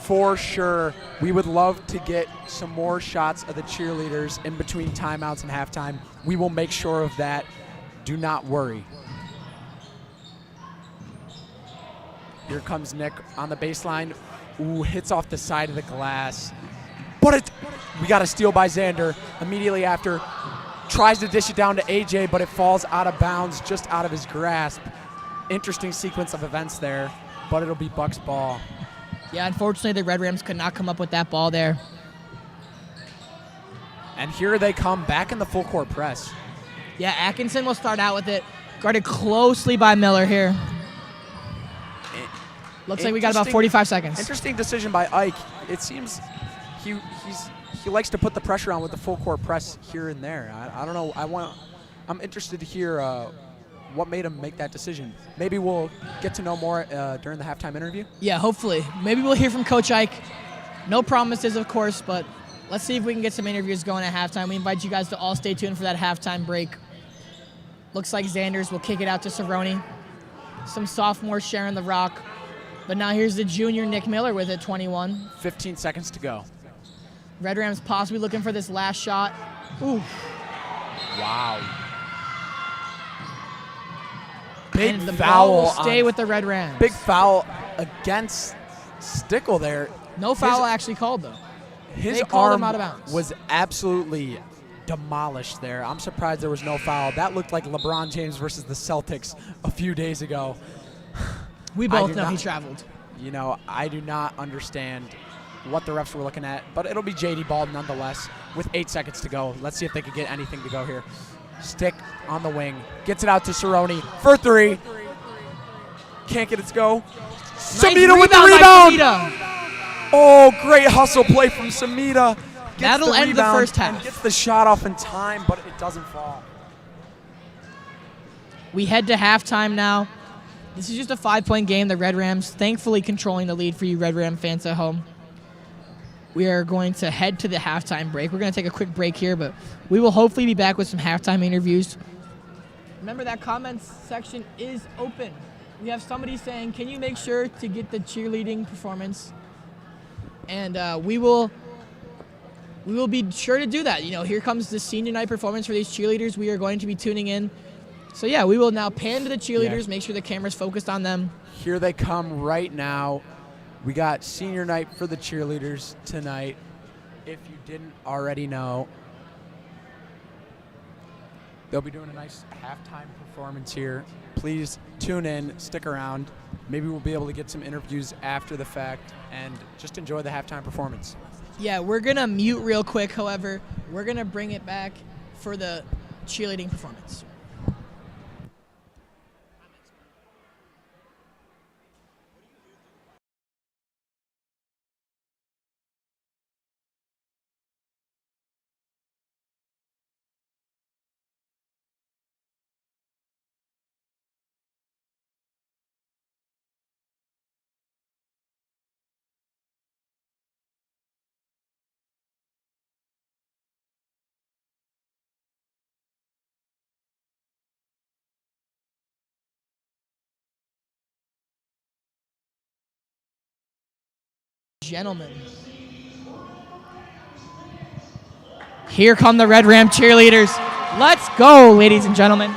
for sure, we would love to get some more shots of the cheerleaders in between timeouts and halftime. We will make sure of that. Do not worry. Here comes Nick on the baseline. Ooh, hits off the side of the glass. But we got a steal by Xander immediately after. Tries to dish it down to AJ, but it falls out of bounds, just out of his grasp. Interesting sequence of events there, but it'll be Bucks ball. Yeah, unfortunately, the Red Rams could not come up with that ball there. And here they come back in the full court press. Yeah, Atkinson will start out with it. Guarded closely by Miller here. Looks like we got about 45 seconds. Interesting decision by Ike. It seems he likes to put the pressure on with the full court press here and there. I don't know. I'm interested to hear what made him make that decision. Maybe we'll get to know more during the halftime interview. Yeah, hopefully. Maybe we'll hear from Coach Ike. No promises, of course, but let's see if we can get some interviews going at halftime. We invite you guys to all stay tuned for that halftime break. Looks like Xanders will kick it out to Cerrone. Some sophomores sharing the rock. But now here's the junior Nick Miller with it, 21. 15 seconds to go. Red Rams possibly looking for this last shot. Ooh. Wow. Big and the foul will stay with the Red Rams. Big foul against Stickle there. No foul actually called, though. His they called arm him out of bounds. Was absolutely demolished there. I'm surprised there was no foul. That looked like LeBron James versus the Celtics a few days ago. We both know he traveled. You know, I do not understand what the refs were looking at, but it'll be J.D. Ball nonetheless with 8 seconds to go. Let's see if they could get anything to go here. Stick on the wing. Gets it out to Cerrone for 3. Can't get it to go. Samita with the rebound. Oh, great hustle play from Samita. That'll end the first half. And gets the shot off in time, but it doesn't fall. We head to halftime now. This is just a 5-point game. The Red Rams thankfully controlling the lead for you Red Ram fans at home. We are going to head to the halftime break. We're going to take a quick break here, but we will hopefully be back with some halftime interviews. Remember that comments section is open. We have somebody saying, can you make sure to get the cheerleading performance? And we will be sure to do that. You know, here comes the senior night performance for these cheerleaders. We are going to be tuning in. So, yeah, we will now pan to the cheerleaders, make sure the camera's focused on them. Here they come right now. We got senior night for the cheerleaders tonight, if you didn't already know. They'll be doing a nice halftime performance here. Please tune in, stick around. Maybe we'll be able to get some interviews after the fact and just enjoy the halftime performance. Yeah, we're going to mute real quick, however. We're going to bring it back for the cheerleading performance. Gentlemen. Here come the Red Ram cheerleaders. Let's go, ladies and gentlemen.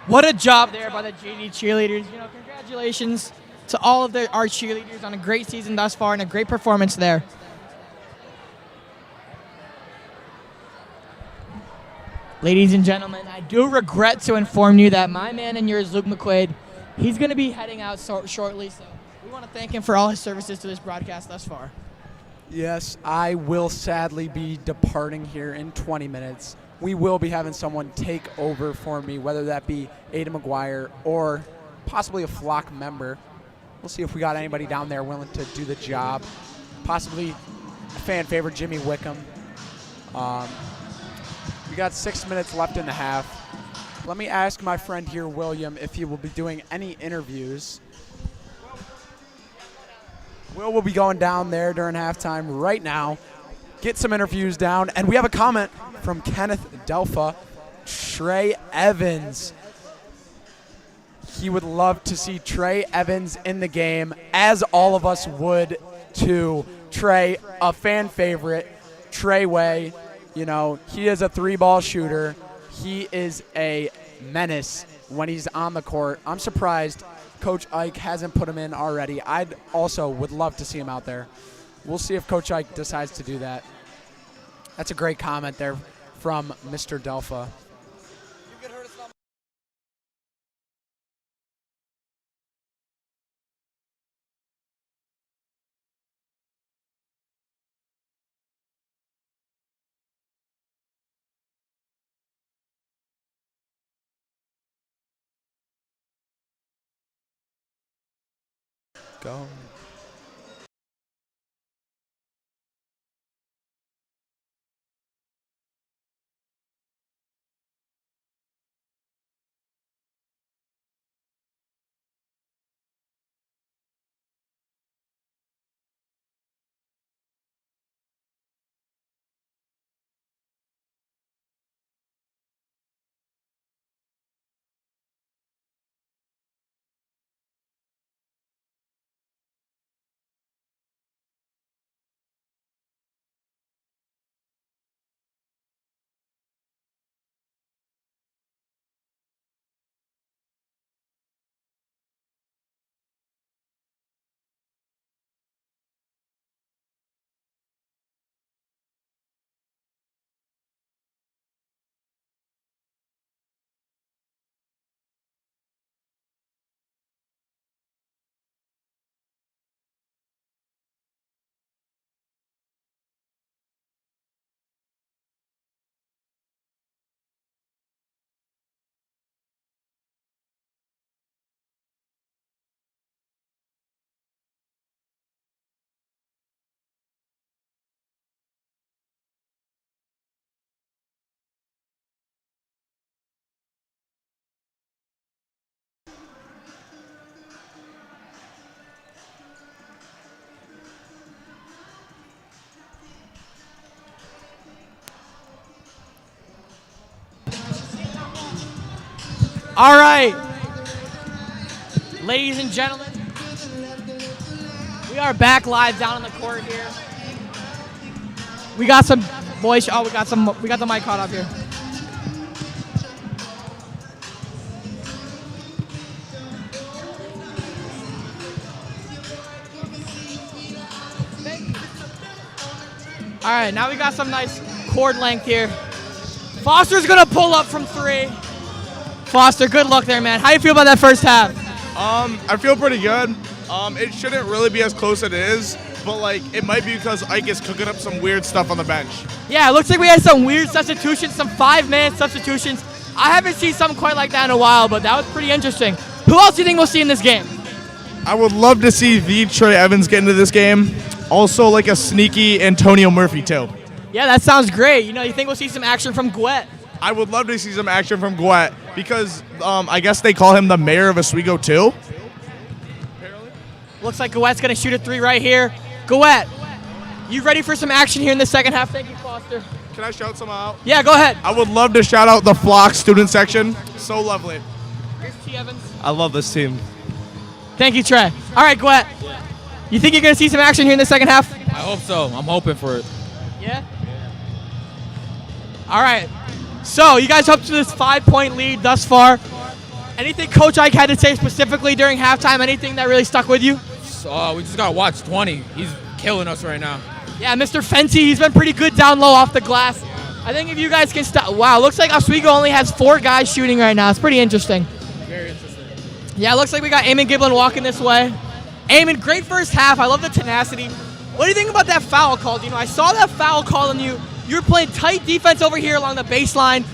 What a job there by the JD cheerleaders. You know, congratulations to all of our cheerleaders on a great season thus far and a great performance there. Ladies and gentlemen, I do regret to inform you that my man and yours, Luke McQuaid, He's going to be heading out shortly, so we want to thank him for all his services to this broadcast thus far. Yes, I will sadly be departing here in 20 minutes. We will be having someone take over for me, whether that be Ada McGuire or possibly a flock member. We'll see if we got anybody down there willing to do the job. Possibly a fan favorite, Jimmy Wickham. We got 6 minutes left in the half. Let me ask my friend here, William, if he will be doing any interviews. Will be going down there during halftime right now. Get some interviews down. And we have a comment from Kenneth Delpha. Trey Evans. He would love to see Trey Evans in the game, as all of us would too. Trey, a fan favorite. Trey Way, you know, he is a 3-ball shooter. He is a menace when he's on the court. I'm surprised Coach Ike hasn't put him in already. I also would love to see him out there. We'll see if Coach Ike decides to do that. That's a great comment there from Mr. Delpha. Go. All right, ladies and gentlemen, we are back live down on the court here. We got some voice. Oh, we got the mic caught up here. All right, now we got some nice chord length here. Foster's gonna pull up from 3. Foster, good luck there, man. How do you feel about that first half? I feel pretty good. It shouldn't really be as close as it is, but like it might be because Ike is cooking up some weird stuff on the bench. Yeah, it looks like we had some weird substitutions, some 5-man substitutions. I haven't seen something quite like that in a while, but that was pretty interesting. Who else do you think we'll see in this game? I would love to see the Trey Evans get into this game. Also like a sneaky Antonio Murphy too. Yeah, that sounds great. You know, you think we'll see some action from Gwet? I would love to see some action from Gwet because I guess they call him the mayor of Oswego too. Looks like Gwet's going to shoot a 3 right here. Gwet, you ready for some action here in the second half? Thank you, Foster. Can I shout some out? Yeah, go ahead. I would love to shout out the Flock student section. So lovely. Here's T. Evans. I love this team. Thank you, Trey. All right, Gwet. You think you're going to see some action here in the second half? I hope so. I'm hoping for it. Yeah? All right. So, you guys up to this 5-point lead thus far. Anything Coach Ike had to say specifically during halftime? Anything that really stuck with you? We just got to watch 20. He's killing us right now. Yeah, Mr. Fenty, he's been pretty good down low off the glass. I think if you guys can stop. Wow, looks like Oswego only has 4 guys shooting right now. It's pretty interesting. Very interesting. Yeah, it looks like we got Eamon Giblin walking this way. Eamon, great first half. I love the tenacity. What do you think about that foul call? You know, I saw that foul call on you. You were playing tight defense over here along the baseline,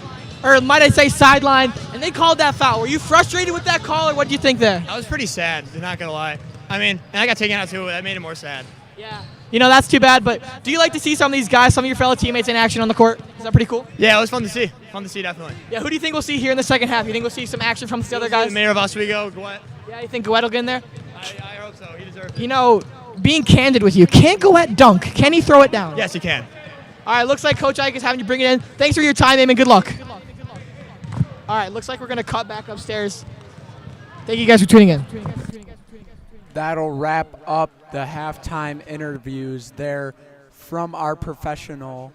or might I say sideline, and they called that foul. Were you frustrated with that call, or what do you think there? I was pretty sad, not going to lie. I mean, and I got taken out too. That made it more sad. Yeah. You know, that's too bad, but do you like to see some of these guys, some of your fellow teammates in action on the court? Is that pretty cool? Yeah, it was fun to see. Fun to see, definitely. Yeah, who do you think we'll see here in the second half? You think we'll see some action from the other guys? The mayor of Oswego, Gouet. Yeah, you think Gouet will get in there? I hope so. He deserves it. You know, being candid with you, can Gouet dunk? Can he throw it down? Yes, he can. All right, looks like Coach Ike is having you bring it in. Thanks for your time, Eamon. Good luck. All right, looks like we're going to cut back upstairs. Thank you guys for tuning in. That'll wrap up the halftime interviews there from our professional,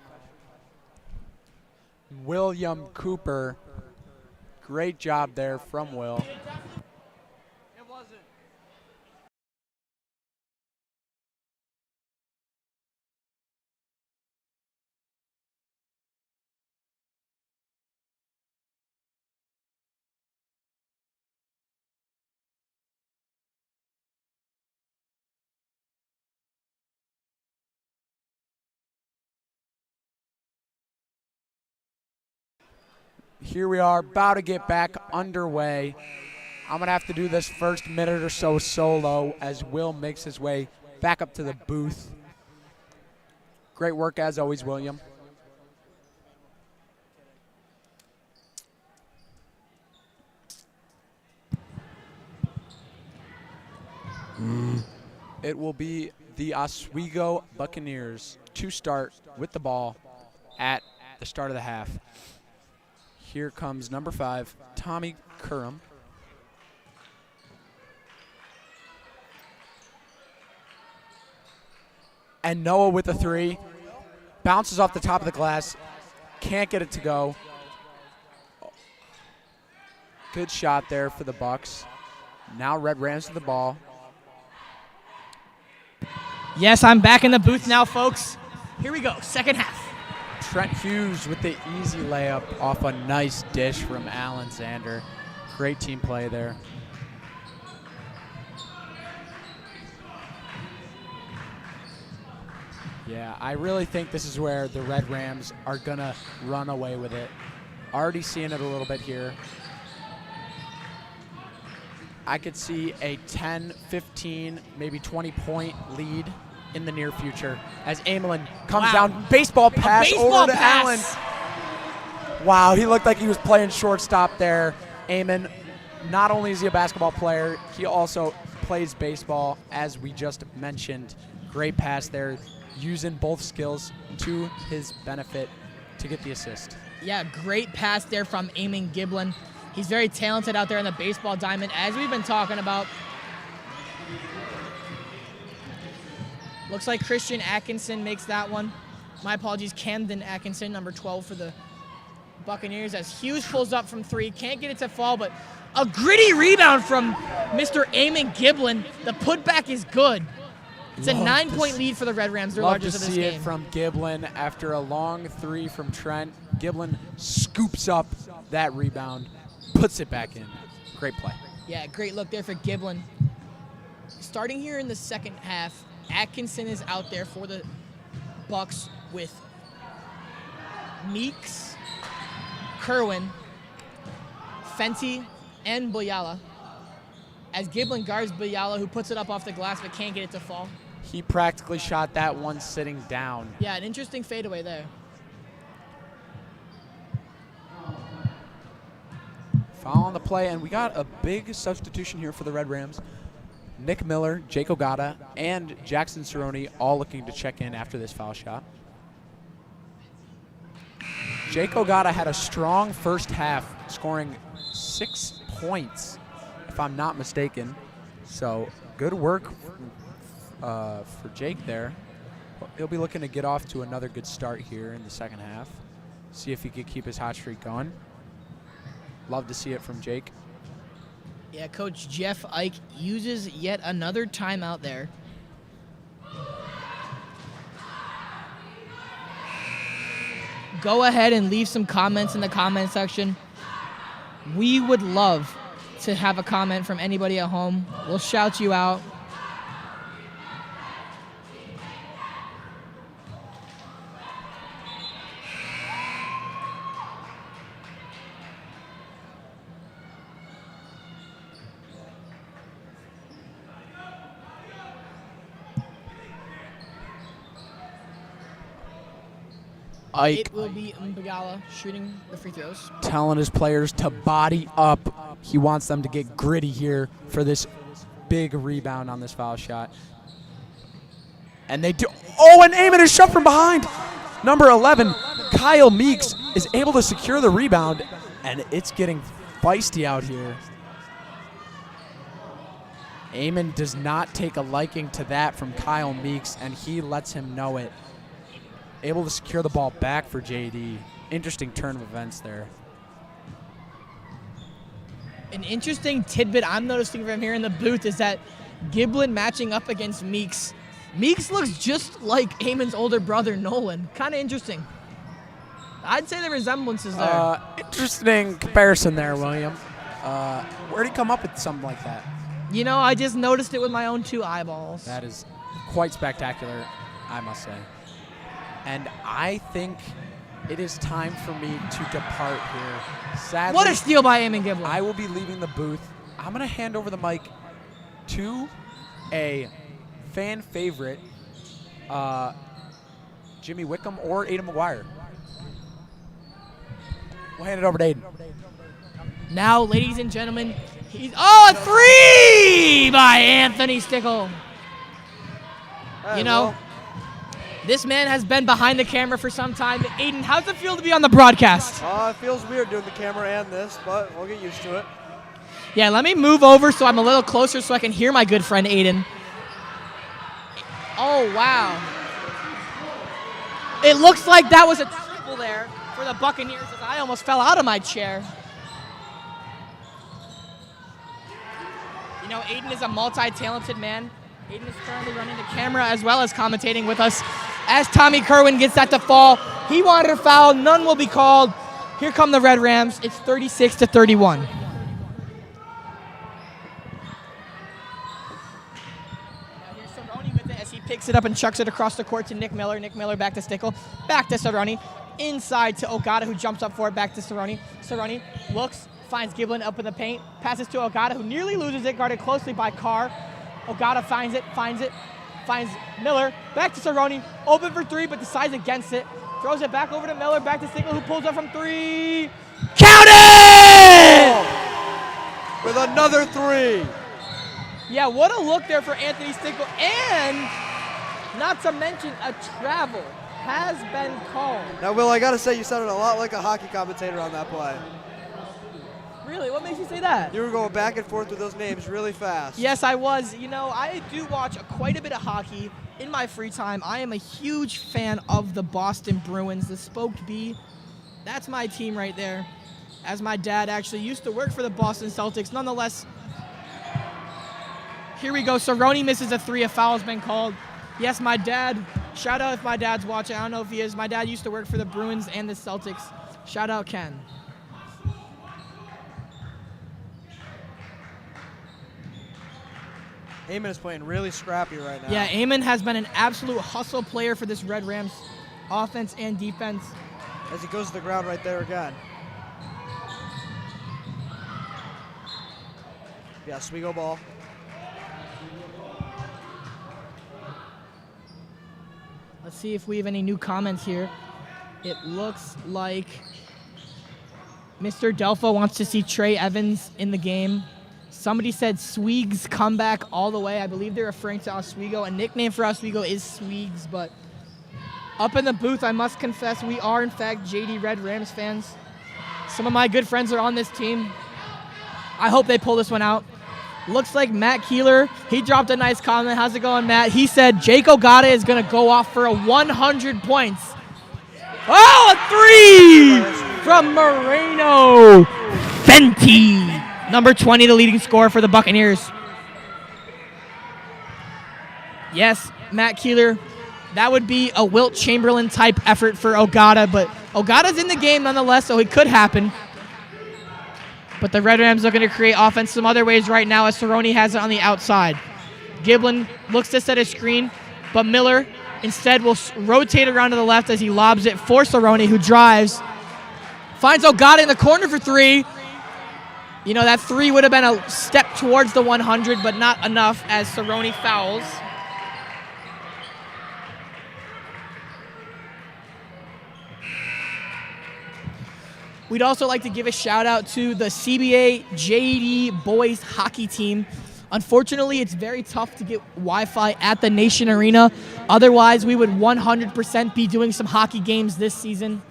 William Cooper. Great job there from Will. Here we are, about to get back underway. I'm going to have to do this first minute or so solo as Will makes his way back up to the booth. Great work as always, William. It will be the Oswego Buccaneers to start with the ball at the start of the half. Here comes number 5, Tommy Curran. And Noah with a 3. Bounces off the top of the glass. Can't get it to go. Good shot there for the Bucks. Now Red Rams to the ball. Yes, I'm back in the booth now, folks. Here we go, second half. Trent Hughes with the easy layup off a nice dish from Alan Zander. Great team play there. Yeah, I really think this is where the Red Rams are going to run away with it. Already seeing it a little bit here. I could see a 10, 15, maybe 20-point lead in the near future as Amelin comes down. Baseball pass over to Allen. Wow, he looked like he was playing shortstop there. Eamon, not only is he a basketball player, he also plays baseball, as we just mentioned. Great pass there, using both skills to his benefit to get the assist. Yeah, great pass there from Eamon Giblin. He's very talented out there in the baseball diamond, as we've been talking about. Looks like Christian Atkinson makes that one. My apologies, Camden Atkinson, number 12 for the Buccaneers, as Hughes pulls up from 3. Can't get it to fall, but a gritty rebound from Mr. Eamon Giblin. The putback is good. It's a 9-point lead for the Red Rams, their largest of this game. Love to see it from Giblin after a long 3 from Trent. Giblin scoops up that rebound, puts it back in. Great play. Yeah, great look there for Giblin. Starting here in the second half, Atkinson is out there for the Bucks with Meeks, Kerwin, Fenty, and Boyala. As Giblin guards Boyala, who puts it up off the glass but can't get it to fall. He practically shot that one sitting down. Yeah, an interesting fadeaway there. Foul on the play, and we got a big substitution here for the Red Rams. Nick Miller, Jake Ogata, and Jackson Cerrone all looking to check in after this foul shot. Jake Ogata had a strong first half, scoring 6 points, if I'm not mistaken. So good work for Jake there. He'll be looking to get off to another good start here in the second half. See if he could keep his hot streak going. Love to see it from Jake. Yeah, Coach Jeff Ike uses yet another timeout there. Go ahead and leave some comments in the comment section. We would love to have a comment from anybody at home, we'll shout you out. Ike It will be Mbagala shooting the free throws. telling his players to body up. He wants them to get gritty here for this big rebound on this foul shot. And they do. Oh, and Eamon is shoved from behind. Number 11, Kyle Meeks, is able to secure the rebound, and it's getting feisty out here. Eamon does not take a liking to that from Kyle Meeks, and he lets him know it. Able to secure the ball back for JD. Interesting turn of events there. An interesting tidbit I'm noticing from here in the booth is that Giblin matching up against Meeks. Meeks looks just like Eamon's older brother, Nolan. Kind of interesting. I'd say the resemblance is there. Interesting comparison there, William. Where'd he come up with something like that? You know, I just noticed it with my own two eyeballs. That is quite spectacular, I must say. And I think it is time for me to depart here. Sadly, What a steal by Eamon Giblin. I will be leaving the booth. I'm going to hand over the mic to a fan favorite, Jimmy Wickham or Aiden McGuire. We'll hand it over to Aiden. Now, ladies and gentlemen, a three by Anthony Stickle. Hey, you know, this man has been behind the camera for some time. Aiden, how's it feel to be on the broadcast? It feels weird doing the camera and this, but we'll get used to it. Yeah, let me move over so I'm a little closer so I can hear my good friend Aiden. Oh, wow. It looks like that was a triple there for the Buccaneers as I almost fell out of my chair. You know, Aiden is a multi-talented man. Aiden is currently running the camera as well as commentating with us. As Tommy Kerwin gets that to fall, he wanted a foul. None will be called. Here come the Red Rams. It's 36-31. Now here's Cerrone with it as he picks it up and chucks it across the court to Nick Miller. Nick Miller back to Stickle. Back to Cerrone. Inside to Ogata, who jumps up for it. Back to Cerrone. Cerrone looks, finds Giblin up in the paint. Passes to Ogata, who nearly loses it, guarded closely by Carr. Ogata finds Miller, back to Cerrone, open for three, but decides against it. Throws it back over to Miller, back to Stickle, who pulls up from three. Count it! With another three. Yeah, what a look there for Anthony Stickle. And not to mention a travel has been called. Now, Will, I got to say, you sounded a lot like a hockey commentator on that play. Really? What makes you say that? You were going back and forth with those names really fast. Yes, I was. You know, I do watch quite a bit of hockey in my free time. I am a huge fan of the Boston Bruins, the Spoked Bee. That's my team right there. As my dad actually used to work for the Boston Celtics. Nonetheless, here we go. Cerrone misses a three. A foul has been called. Yes, my dad. Shout out if my dad's watching. I don't know if he is. My dad used to work for the Bruins and the Celtics. Shout out Ken. Eamon is playing really scrappy right now. Yeah, Eamon has been an absolute hustle player for this Red Rams offense and defense. As he goes to the ground right there again. Yeah, Oswego ball. Let's see if we have any new comments here. It looks like Mr. Delpho wants to see Trey Evans in the game. Somebody said Sweegs comeback all the way. I believe they're referring to Oswego. A nickname for Oswego is Sweegs, but up in the booth, I must confess, we are, in fact, JD Red Rams fans. Some of my good friends are on this team. I hope they pull this one out. Looks like Matt Keeler, he dropped a nice comment. How's it going, Matt? He said Jake Ogata is going to go off for a 100 points. Oh, a three from Moreno Fenty. Number 20, the leading scorer for the Buccaneers. Yes, Matt Keeler, that would be a Wilt Chamberlain-type effort for Ogata, but Ogata's in the game nonetheless, so it could happen. But the Red Rams looking to create offense some other ways right now as Cerrone has it on the outside. Giblin looks to set a screen, but Miller instead will rotate around to the left as he lobs it for Cerrone, who drives. Finds Ogata in the corner for three. You know, that three would have been a step towards the 100, but not enough as Cerrone fouls. We'd also like to give a shout out to the CBA JD boys hockey team. Unfortunately, it's very tough to get Wi-Fi at the Nation Arena. Otherwise, we would 100% be doing some hockey games this season.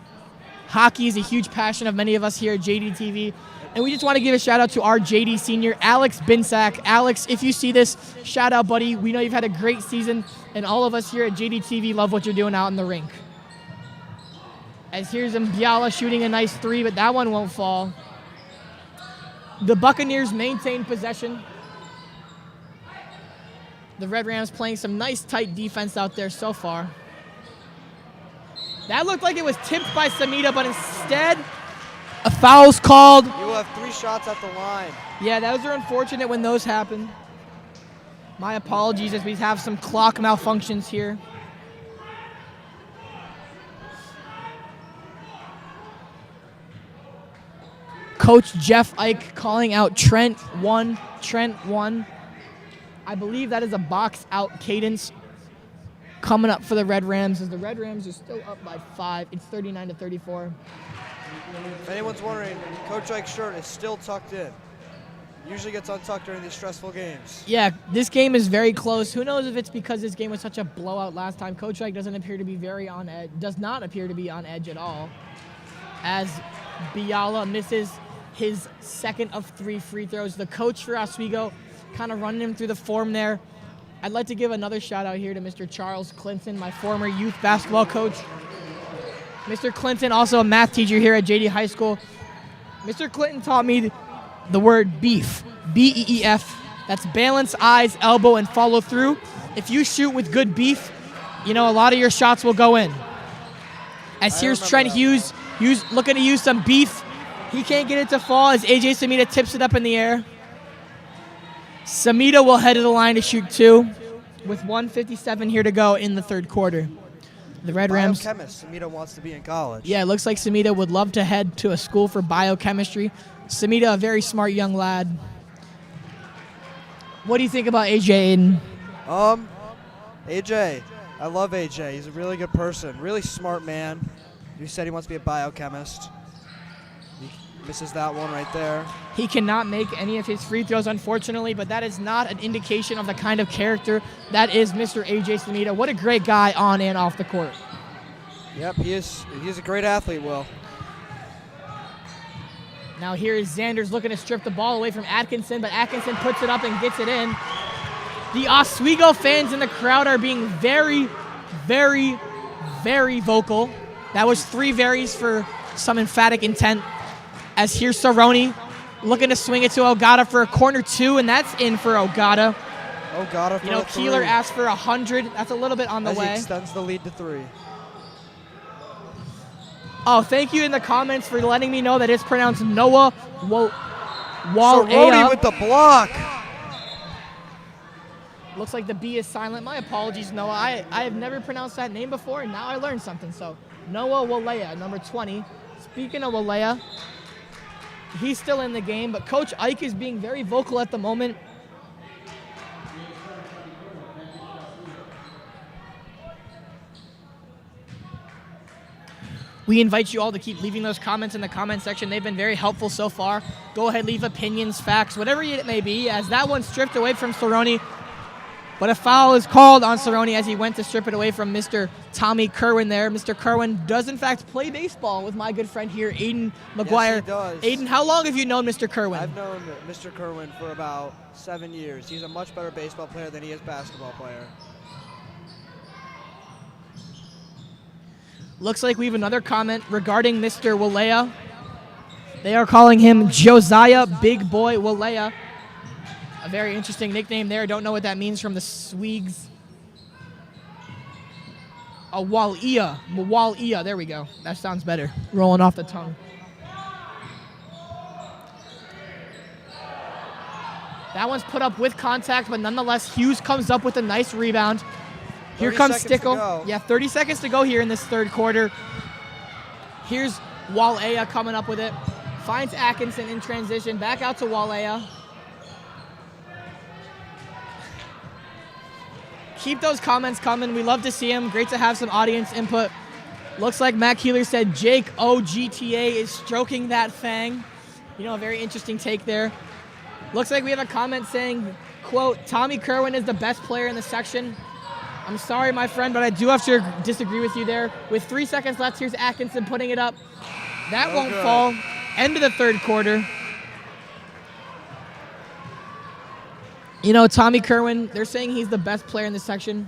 Hockey is a huge passion of many of us here at JD TV. And we just want to give a shout out to our JD senior, Alex Binsack. Alex, if you see this, shout out, buddy. We know you've had a great season, and all of us here at JD TV love what you're doing out in the rink. As here's Mbiala shooting a nice three, but that one won't fall. The Buccaneers maintain possession. The Red Rams playing some nice tight defense out there so far. That looked like it was tipped by Samita, but instead, a foul's called. You will have 3 shots at the line. Yeah, those are unfortunate when those happen. My apologies as we have some clock malfunctions here. Coach Jeff Ike calling out Trent 1, Trent 1. I believe that is a box out cadence coming up for the Red Rams as the Red Rams are still up by 5. It's 39-34. If anyone's wondering, Coach Ike's shirt is still tucked in. Usually gets untucked during these stressful games. Yeah, this game is very close. Who knows if it's because this game was such a blowout last time. Coach Ike doesn't appear to be very on edge, does not appear to be on edge at all. As Biala misses his second of 3 free throws. The coach for Oswego kind of running him through the form there. I'd like to give another shout out here to Mr. Charles Clinton, my former youth basketball coach. Mr. Clinton, also a math teacher here at JD High School. Mr. Clinton taught me the word beef, B-E-E-F. That's balance, eyes, elbow, and follow through. If you shoot with good beef, you know, a lot of your shots will go in. As here's Trent Hughes looking to use some beef. He can't get it to fall as AJ Samita tips it up in the air. Samita will head to the line to shoot 2 with 1:57 here to go in the third quarter. The Red Rams. Biochemist. Samita wants to be in college. Yeah, it looks like Samita would love to head to a school for biochemistry. Samita, a very smart young lad. What do you think about AJ, Aiden? AJ. I love AJ. He's a really good person. Really smart man. He said he wants to be a biochemist. He misses that one right there. He cannot make any of his free throws, unfortunately, but that is not an indication of the kind of character that is Mr. AJ Samita. What a great guy on and off the court. Yep, he is a great athlete, Will. Now here is Xanders looking to strip the ball away from Atkinson, but Atkinson puts it up and gets it in. The Oswego fans in the crowd are being very, very, very vocal. That was 3 verys for some emphatic intent. As here's Cerrone looking to swing it to Ogata for a corner 2, and that's in for Ogata. Ogata for You know, a 3. Keeler asked for 100. That's a little bit on the As way. he extends the lead to 3. Oh, thank you in the comments for letting me know that it's pronounced Noah Wal. Cerrone with the block. Looks like the B is silent. My apologies, Noah. I have never pronounced that name before, and now I learned something. So, Noah Walea, number 20. Speaking of Walea, he's still in the game, but Coach Ike is being very vocal at the moment. We invite you all to keep leaving those comments in the comment section. They've been very helpful so far. Go ahead, leave opinions, facts, whatever it may be, as that one stripped away from Cerrone. But a foul is called on Cerrone as he went to strip it away from Mr. Tommy Kerwin there. Mr. Kerwin does, in fact, play baseball with my good friend here, Aiden McGuire. Yes, he does. Aiden, how long have you known Mr. Kerwin? I've known Mr. Kerwin for about 7 years. He's a much better baseball player than he is basketball player. Looks like we have another comment regarding Mr. Walea. They are calling him Josiah Big Boy Walea. A very interesting nickname there. Don't know what that means from the Sweegs. A Walia. There we go. That sounds better. Rolling off the tongue. That one's put up with contact, but nonetheless, Hughes comes up with a nice rebound. Here 30 comes seconds to Stickle. go. Yeah, 30 seconds to go here in this third quarter. Here's Walea coming up with it. Finds Atkinson in transition. Back out to Walea. Keep those comments coming. We love to see them. Great to have some audience input. Looks like Matt Keeler said Jake OGTA is stroking that fang. You know, a very interesting take there. Looks like we have a comment saying, quote, Tommy Kerwin is the best player in the section. I'm sorry, my friend, but I do have to disagree with you there. With 3 seconds left, here's Atkinson putting it up. That won't fall. End of the third quarter. You know, Tommy Kerwin, they're saying he's the best player in the section.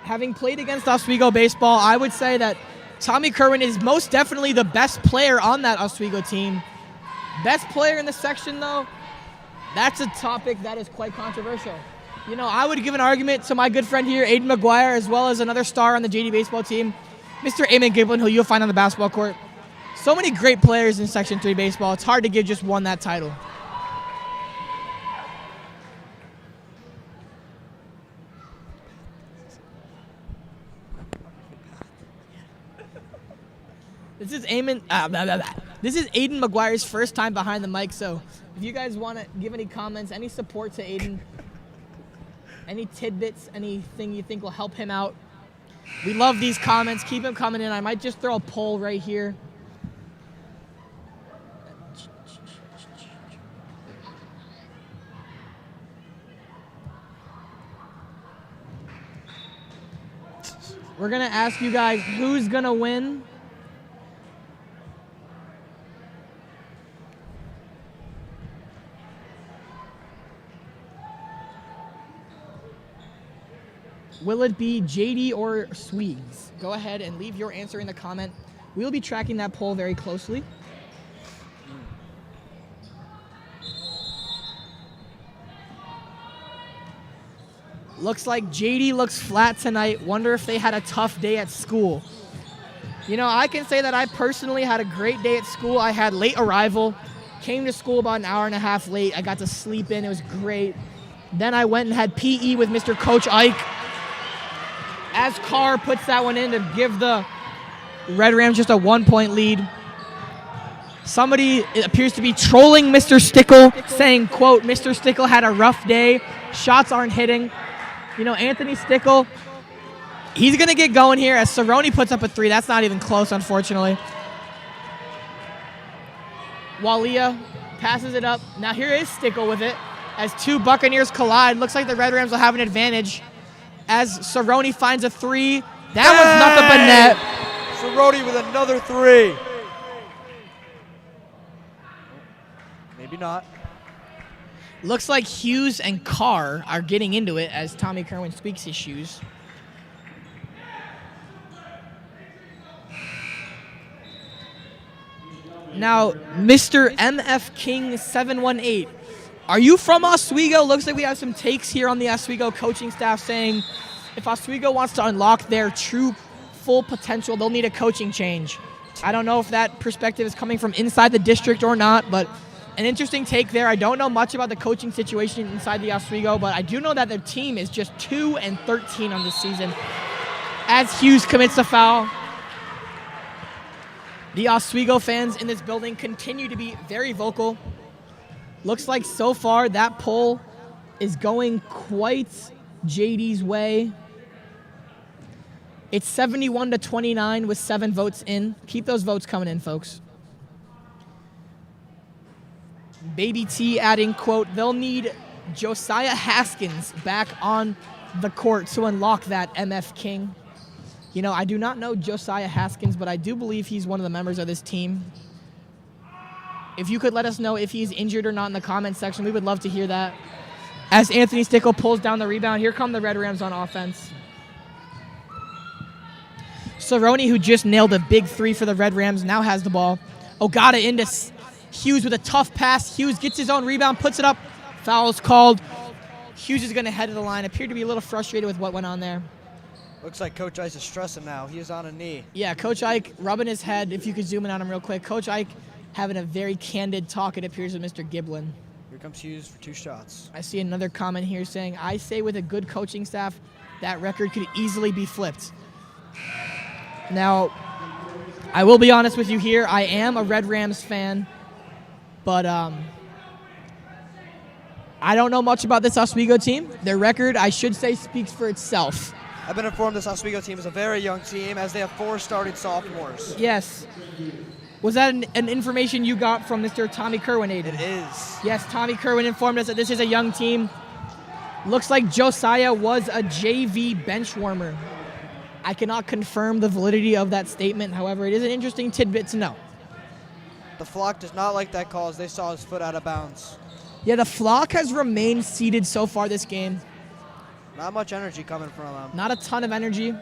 Having played against Oswego baseball, I would say that Tommy Kerwin is most definitely the best player on that Oswego team. Best player in the section, though, that's a topic that is quite controversial. You know, I would give an argument to my good friend here, Aiden McGuire, as well as another star on the JD baseball team, Mr. Eamon Giblin, who you'll find on the basketball court. So many great players in Section 3 baseball. It's hard to give just one that title. This is Aiden McGuire's first time behind the mic, so if you guys want to give any comments, any support to Aiden, any tidbits, anything you think will help him out, we love these comments. Keep them coming in. I might just throw a poll right here. We're going to ask you guys who's going to win. Will it be JD or Sweegs? Go ahead and leave your answer in the comment. We'll be tracking that poll very closely. Looks like JD looks flat tonight. Wonder if they had a tough day at school. You know, I can say that I personally had a great day at school. I had late arrival, came to school about an hour and a half late. I got to sleep in. It was great. Then I went and had PE with Mr. Coach Ike. As Carr puts that one in to give the Red Rams just a 1-point lead. Somebody appears to be trolling Mr. Stickle, saying, quote, Mr. Stickle had a rough day. Shots aren't hitting. You know, Anthony Stickle, he's going to get going here as Cerrone puts up a 3. That's not even close, unfortunately. Walea passes it up. Now here is Stickle with it as two Buccaneers collide. Looks like the Red Rams will have an advantage as Cerrone finds a 3. That one's nothing but net. Cerrone with another 3. Maybe not. Looks like Hughes and Carr are getting into it as Tommy Kerwin squeaks his shoes. Now, Mr. MF King 718. Are you from Oswego? Looks like we have some takes here on the Oswego coaching staff saying if Oswego wants to unlock their true full potential, they'll need a coaching change. I don't know if that perspective is coming from inside the district or not, but an interesting take there. I don't know much about the coaching situation inside the Oswego, but I do know that their team is just 2-13 on this season as Hughes commits a foul. The Oswego fans in this building continue to be very vocal. Looks like so far that poll is going quite JD's way. It's 71-29 with 7 votes in. Keep those votes coming in, folks. Baby T adding, quote, they'll need Josiah Haskins back on the court to unlock that MF King. You know, I do not know Josiah Haskins, but I do believe he's one of the members of this team. If you could let us know if he's injured or not in the comment section, we would love to hear that. As Anthony Stickle pulls down the rebound, here come the Red Rams on offense. Cerrone, who just nailed a big 3 for the Red Rams, now has the ball. Ogata into Hughes with a tough pass. Hughes gets his own rebound, puts it up. Foul's called. Hughes is going to head to the line. Appeared to be a little frustrated with what went on there. Looks like Coach Ike is stressing now. He is on a knee. Yeah, Coach Ike rubbing his head. If you could zoom in on him real quick. Coach Ike having a very candid talk, it appears, with Mr. Giblin. Here comes Hughes for 2 shots. I see another comment here saying, I say with a good coaching staff, that record could easily be flipped. Now, I will be honest with you here. I am a Red Rams fan, but I don't know much about this Oswego team. Their record, I should say, speaks for itself. I've been informed this Oswego team is a very young team as they have 4 starting sophomores. Yes. Was that an information you got from Mr. Tommy Kerwin, Aiden? It is. Yes, Tommy Kerwin informed us that this is a young team. Looks like Josiah was a JV bench warmer. I cannot confirm the validity of that statement. However, it is an interesting tidbit to know. The flock does not like that call as they saw his foot out of bounds. Yeah, the flock has remained seated so far this game. Not much energy coming from them. Not a ton of energy.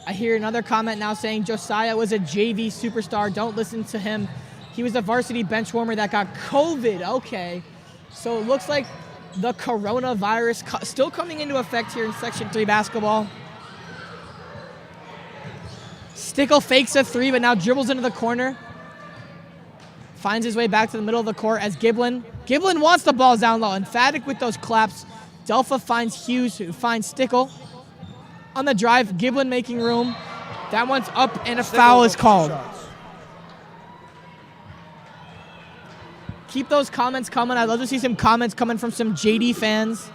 I hear another comment now saying Josiah was a JV superstar. Don't listen to him. He was a varsity bench warmer that got COVID. Okay. So it looks like the coronavirus still coming into effect here in Section 3 basketball. Stickle fakes a 3, but now dribbles into the corner. Finds his way back to the middle of the court as Giblin wants the ball down low. Emphatic with those claps. Delpha finds Hughes, who finds Stickle. On the drive, Giblin making room. That one's up, and a foul is called. Keep those comments coming. I'd love to see some comments coming from some JD fans.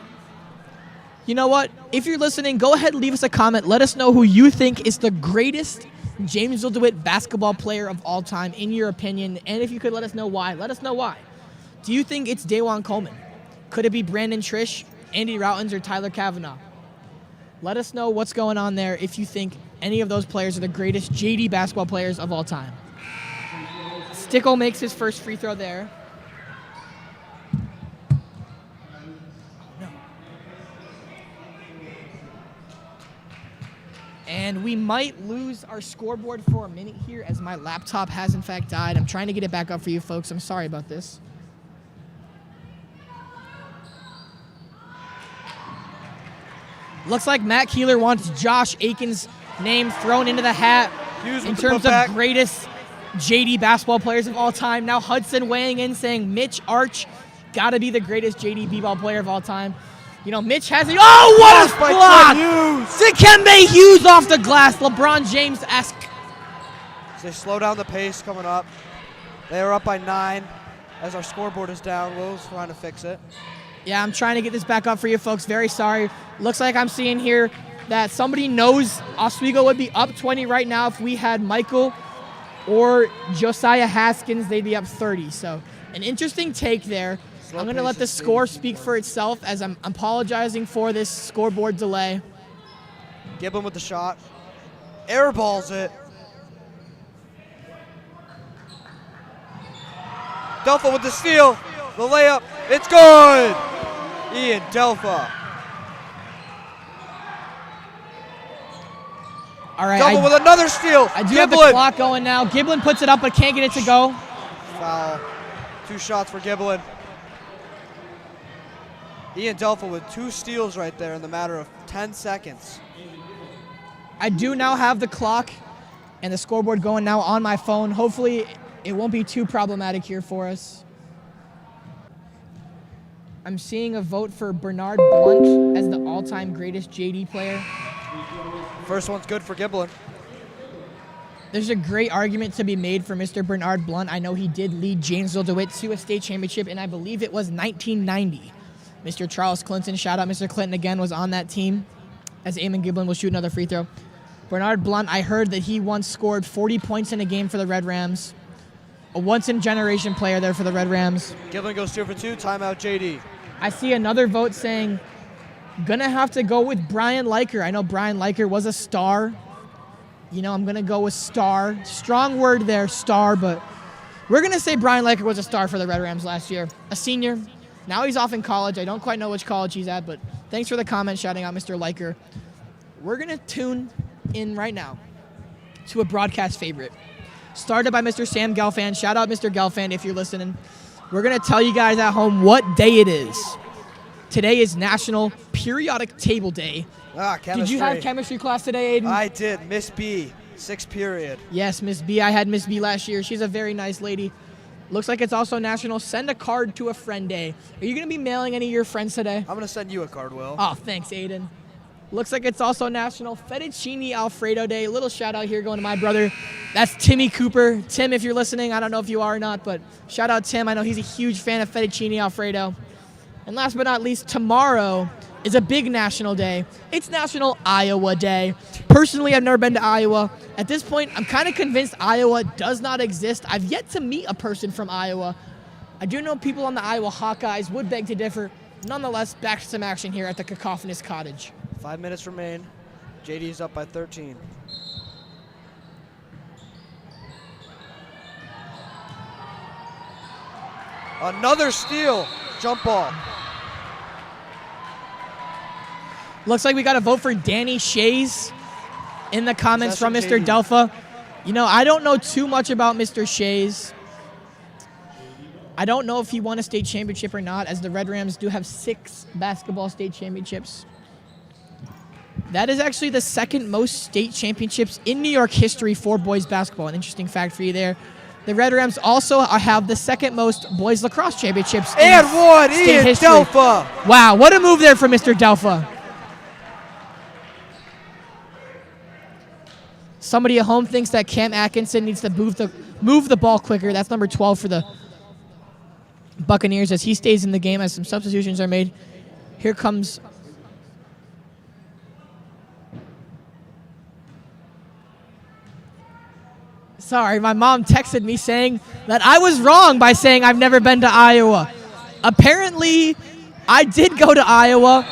You know what? If you're listening, go ahead and leave us a comment. Let us know who you think is the greatest Jamesville-DeWitt basketball player of all time, in your opinion. And if you could let us know why. Let us know why. Do you think it's Daewon Coleman? Could it be Brandon Trish, Andy Routens, or Tyler Kavanaugh? Let us know what's going on there if you think any of those players are the greatest JD basketball players of all time. Stickle makes his first free throw there. And we might lose our scoreboard for a minute here as my laptop has in fact died. I'm trying to get it back up for you folks. I'm sorry about this. Looks like Matt Keeler wants Josh Aiken's name thrown into the hat in terms of greatest JD basketball players of all time. Now Hudson weighing in saying Mitch Arch got to be the greatest JD b-ball player of all time. You know, Mitch has it. Oh, what a block! Dikembe Hughes off the glass. LeBron James-esque. So they slow down the pace coming up. They are up by 9 as our scoreboard is down. Will's trying to fix it. Yeah, I'm trying to get this back up for you folks. Very sorry. Looks like I'm seeing here that somebody knows Oswego would be up 20 right now. If we had Michael or Josiah Haskins, they'd be up 30. So an interesting take there. I'm going to let the score speak for itself as I'm apologizing for this scoreboard delay. Giblin with the shot. Airballs it. Delpha with the steal. The layup. It's good. Ian Delpha. All right. Delpha with another steal. I do have the clock going now. Giblin puts it up but can't get it to go. Foul. 2 shots for Giblin. Ian Delpha with 2 steals right there in the matter of 10 seconds. I do now have the clock and the scoreboard going now on my phone. Hopefully it won't be too problematic here for us. I'm seeing a vote for Bernard Blunt as the all-time greatest JD player. First one's good for Giblin. There's a great argument to be made for Mr. Bernard Blunt. I know he did lead Jamesville-DeWitt to a state championship, and I believe it was 1990. Mr. Charles Clinton, shout out Mr. Clinton again, was on that team as Eamon Giblin will shoot another free throw. Bernard Blunt, I heard that he once scored 40 points in a game for the Red Rams. A once-in-generation player there for the Red Rams. Giblin goes 2 for 2, timeout JD. I see another vote saying, gonna have to go with Brian Leiker. I know Brian Leiker was a star. You know, I'm gonna go with star. Strong word there, star, but we're gonna say Brian Leiker was a star for the Red Rams last year. A senior. Now he's off in college. I don't quite know which college he's at, but thanks for the comment shouting out Mr. Leiker. We're going to tune in right now to a broadcast favorite. Started by Mr. Sam Gelfand. Shout out Mr. Gelfand if you're listening. We're going to tell you guys at home what day it is. Today is National Periodic Table Day. Chemistry. Did you have chemistry class today, Aiden? I did. Miss B, 6th period. Yes, Miss B. I had Miss B last year. She's a very nice lady. Looks like it's also National Send a Card to a Friend Day. Are you going to be mailing any of your friends today? I'm going to send you a card, Will. Oh, thanks, Aiden. Looks like it's also National Fettuccine Alfredo Day. A little shout out here going to my brother. That's Timmy Cooper. Tim, if you're listening, I don't know if you are or not, but shout out Tim. I know he's a huge fan of Fettuccine Alfredo. And last but not least, tomorrow is a big national day. It's National Iowa Day. Personally, I've never been to Iowa. At this point, I'm kind of convinced Iowa does not exist. I've yet to meet a person from Iowa. I do know people on the Iowa Hawkeyes would beg to differ. Nonetheless, back to some action here at the Cacophonous Cottage. 5 minutes remain. JD's up by 13. Another steal. Jump ball. Looks like we got a vote for Danny Shays in the comments from Mr. Delpha. You know, I don't know too much about Mr. Shays. I don't know if he won a state championship or not, as the Red Rams do have 6 basketball state championships. That is actually the second most state championships in New York history for boys basketball. An interesting fact for you there. The Red Rams also have the second most boys lacrosse championships and in one, state Ian history. Delpha. Wow, what a move there from Mr. Delpha. Somebody at home thinks that Cam Atkinson needs to move the ball quicker. That's number 12 for the Buccaneers as he stays in the game as some substitutions are made. Here comes... Sorry, my mom texted me saying that I was wrong by saying I've never been to Iowa. Apparently, I did go to Iowa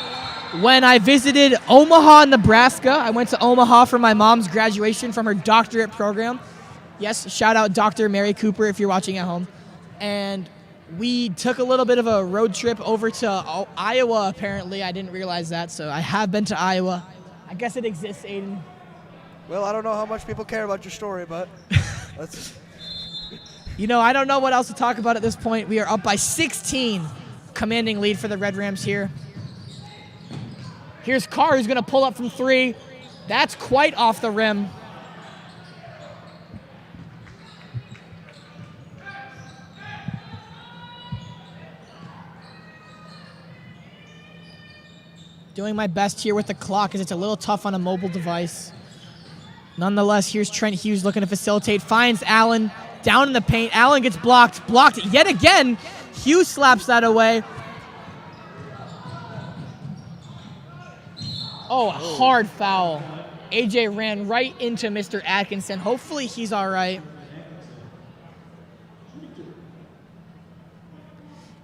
when I visited Omaha, Nebraska. I went to Omaha for my mom's graduation from her doctorate program. Yes, shout out Dr. Mary Cooper if you're watching at home. And we took a little bit of a road trip over to Iowa, apparently. I didn't realize that, so I have been to Iowa. I guess it exists, Aiden. Well, I don't know how much people care about your story, but let's... You know, I don't know what else to talk about at this point. We are up by 16. Commanding lead for the Red Rams here. Here's Carr, who's going to pull up from 3. That's quite off the rim. Doing my best here with the clock as it's a little tough on a mobile device. Nonetheless, here's Trent Hughes looking to facilitate. Finds Allen down in the paint. Allen gets blocked. Blocked yet again. Hughes slaps that away. Oh, a hard foul. AJ ran right into Mr. Atkinson. Hopefully he's all right.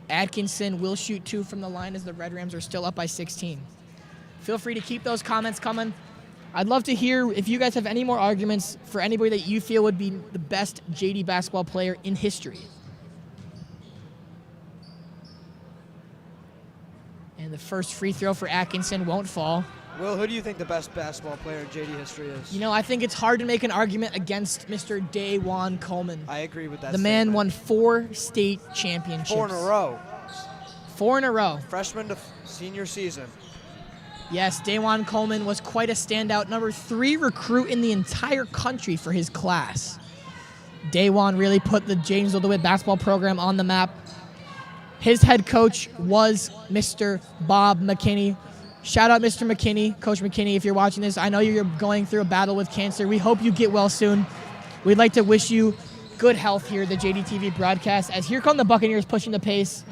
Atkinson will shoot 2 from the line as the Red Rams are still up by 16. Feel free to keep those comments coming. I'd love to hear if you guys have any more arguments for anybody that you feel would be the best JD basketball player in history. And the first free throw for Atkinson won't fall. Will, who do you think the best basketball player in JD history is? You know, I think it's hard to make an argument against Mr. Daewon Coleman. I agree with that. The man won 4 state championships. 4 in a row. 4 in a row. Freshman to senior season. Yes, Daewon Coleman was quite a standout. Number 3 recruit in the entire country for his class. Daewon really put the Jamesville-DeWitt basketball program on the map. His head coach was Mr. Bob McKinney. Shout out Mr. McKinney, Coach McKinney, if you're watching this. I know you're going through a battle with cancer. We hope you get well soon. We'd like to wish you good health here at the JDTV broadcast. As here come the Buccaneers pushing the pace.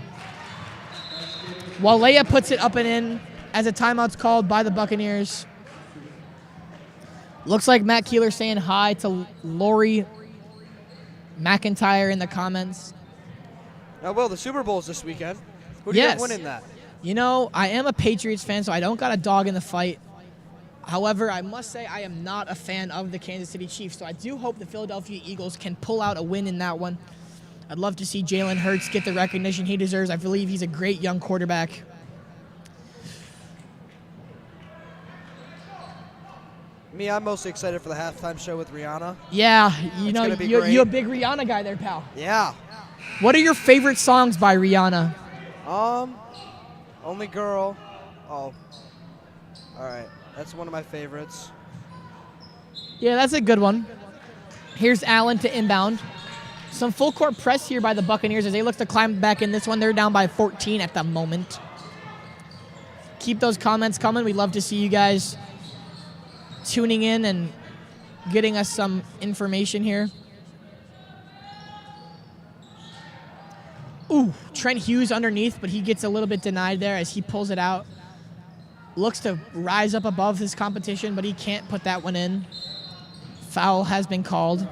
While Leia puts it up and in as a timeout's called by the Buccaneers. Looks like Matt Keeler saying hi to Lori McIntyre in the comments. Now, Will, the Super Bowl's this weekend. Who do you have winning that? You know, I am a Patriots fan, so I don't got a dog in the fight. However, I must say I am not a fan of the Kansas City Chiefs, so I do hope the Philadelphia Eagles can pull out a win in that one. I'd love to see Jalen Hurts get the recognition he deserves. I believe he's a great young quarterback. Me, I'm mostly excited for the halftime show with Rihanna. Yeah, you know, you're a big Rihanna guy there, pal. Yeah. What are your favorite songs by Rihanna? Only Girl. Oh. All right. That's one of my favorites. Yeah, that's a good one. Here's Allen to inbound. Some full court press here by the Buccaneers as they look to climb back in this one. They're down by 14 at the moment. Keep those comments coming. We'd love to see you guys tuning in and getting us some information here. Ooh, Trent Hughes underneath, but he gets a little bit denied there as he pulls it out. Looks to rise up above his competition, but he can't put that one in. Foul has been called.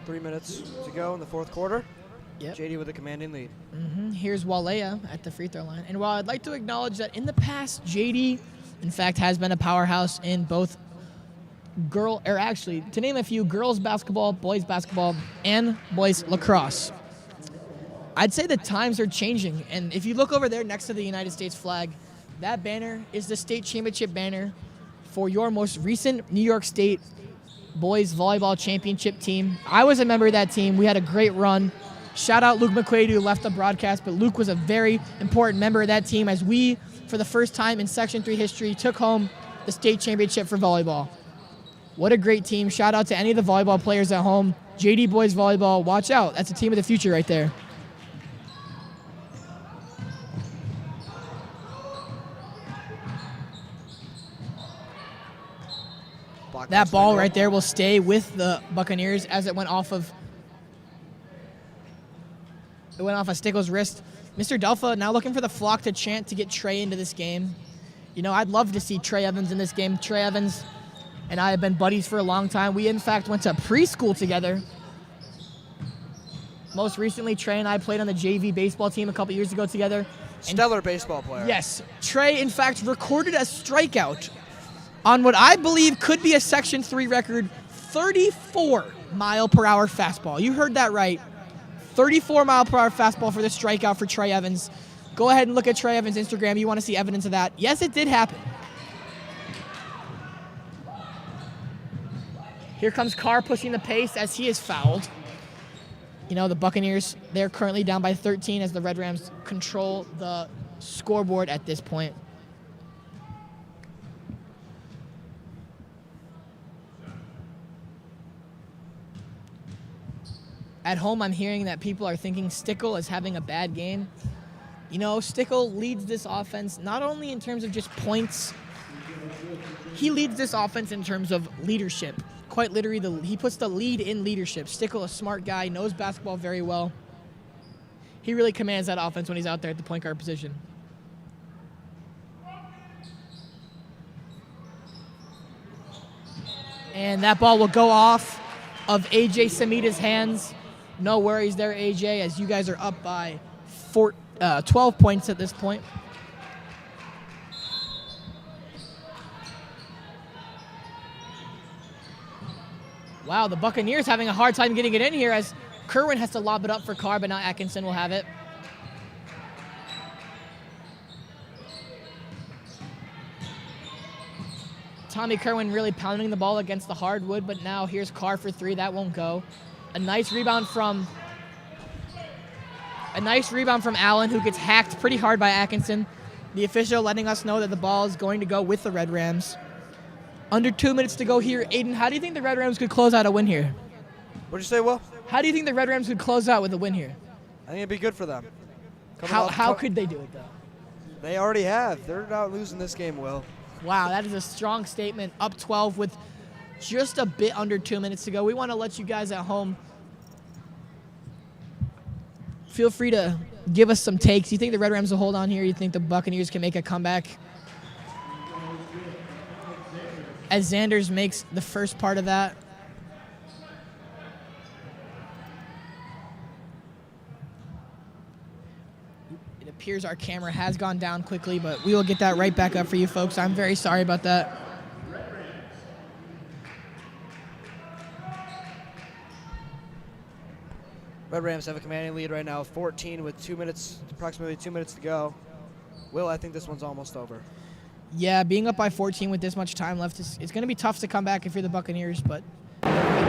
Three minutes to go in the fourth quarter. Yep. JD with a commanding lead. Here's Walea at the free throw line. And while I'd like to acknowledge that in the past, JD, in fact, has been a powerhouse in both to name a few, girls basketball, boys basketball, and boys lacrosse. I'd say the times are changing. And if you look over there next to the United States flag, that banner is the state championship banner for your most recent New York State boys volleyball championship team. I was a member of that team. We had a great run. Shout out Luke McQuaid, who left the broadcast, but Luke was a very important member of that team as we, for the first time in Section 3 history, took home the state championship for volleyball. What a great team. Shout out to any of the volleyball players at home. JD Boys Volleyball, watch out. That's a team of the future right there. That ball right there will stay with the Buccaneers as it went off of Stickle's wrist. Mr. Delpha now looking for the flock to chant to get Trey into this game. You know, I'd love to see Trey Evans in this game. Trey Evans and I have been buddies for a long time. We, in fact, went to preschool together. Most recently, Trey and I played on the JV baseball team a couple years ago together. Stellar baseball player. Yes. Trey, in fact, recorded a strikeout on what I believe could be a Section 3 record, 34-mile-per-hour fastball. You heard that right. 34-mile-per-hour fastball for the strikeout for Trey Evans. Go ahead and look at Trey Evans' Instagram. You want to see evidence of that. Yes, it did happen. Here comes Carr pushing the pace as he is fouled. You know, the Buccaneers, they're currently down by 13 as the Red Rams control the scoreboard at this point. At home, I'm hearing that people are thinking Stickle is having a bad game. You know, Stickle leads this offense not only in terms of just points, he leads this offense in terms of leadership. Quite literally, he puts the lead in leadership. Stickle, a smart guy, knows basketball very well. He really commands that offense when he's out there at the point guard position. And that ball will go off of AJ Samita's hands. No worries there, AJ, as you guys are up by 12 points at this point. Wow, the Buccaneers having a hard time getting it in here as Kerwin has to lob it up for Carr, but now Atkinson will have it. Tommy Kerwin really pounding the ball against the hardwood, but now here's Carr for three. That won't go. A nice rebound from Allen, who gets hacked pretty hard by Atkinson. The official letting us know that the ball is going to go with the Red Rams. Under 2 minutes to go here. Aiden, how do you think the Red Rams could close out a win here? What'd you say, Will? How do you think the Red Rams could close out with a win here? I think it'd be good for them. How could they do it, though? They already have. They're not losing this game, Will. Wow, that is a strong statement. Up 12 with just a bit under 2 minutes to go. We want to let you guys at home feel free to give us some takes. You think the Red Rams will hold on here? You think the Buccaneers can make a comeback? As Xanders makes the first part of that. It appears our camera has gone down quickly, but we will get that right back up for you folks. I'm very sorry about that. Red Rams have a commanding lead right now, 14 with approximately 2 minutes to go. Will, I think this one's almost over. Yeah, being up by 14 with this much time left, it's going to be tough to come back if you're the Buccaneers, but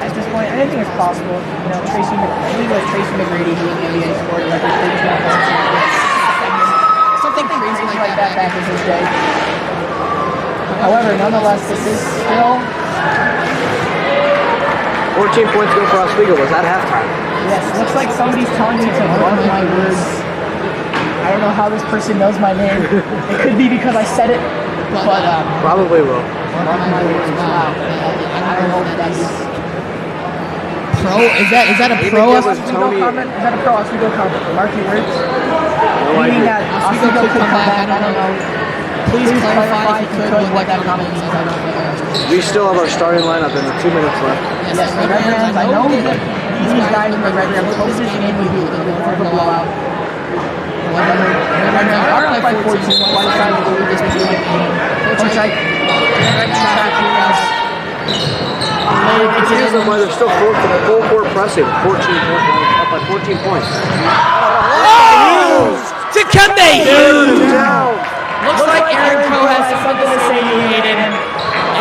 At this point, anything is possible. You know, Tracy McGrady being NBA scored like 13 points. Something crazy like that back in his day. However, nonetheless, this is still 14 points go for Oswego. Was that halftime? Yes, looks like somebody's telling me to mark my words. I don't know how this person knows my name. It could be because I said it, but Probably will. mark my words. Wow. I don't know if that's pro. Is that a pro Oswego comment? Is that a pro Oswego comment? Mark your words. Meaning that Oswego could come back. I don't know. Please clarify if you could what that comment means. I don't know. We still have our starting lineup and 2 minutes left. Yes, the Red Rams, I know that these guys in the Red Rams hope this game would be more of a blowout. Red Rams are up by 14, so I decided to leave this game. Coach, I Confuse them why they're still full court pressing. 14 points, up by 14 points. Oh! Dikembe! Down. Looks like Aaron Coe has something to say to Aiden.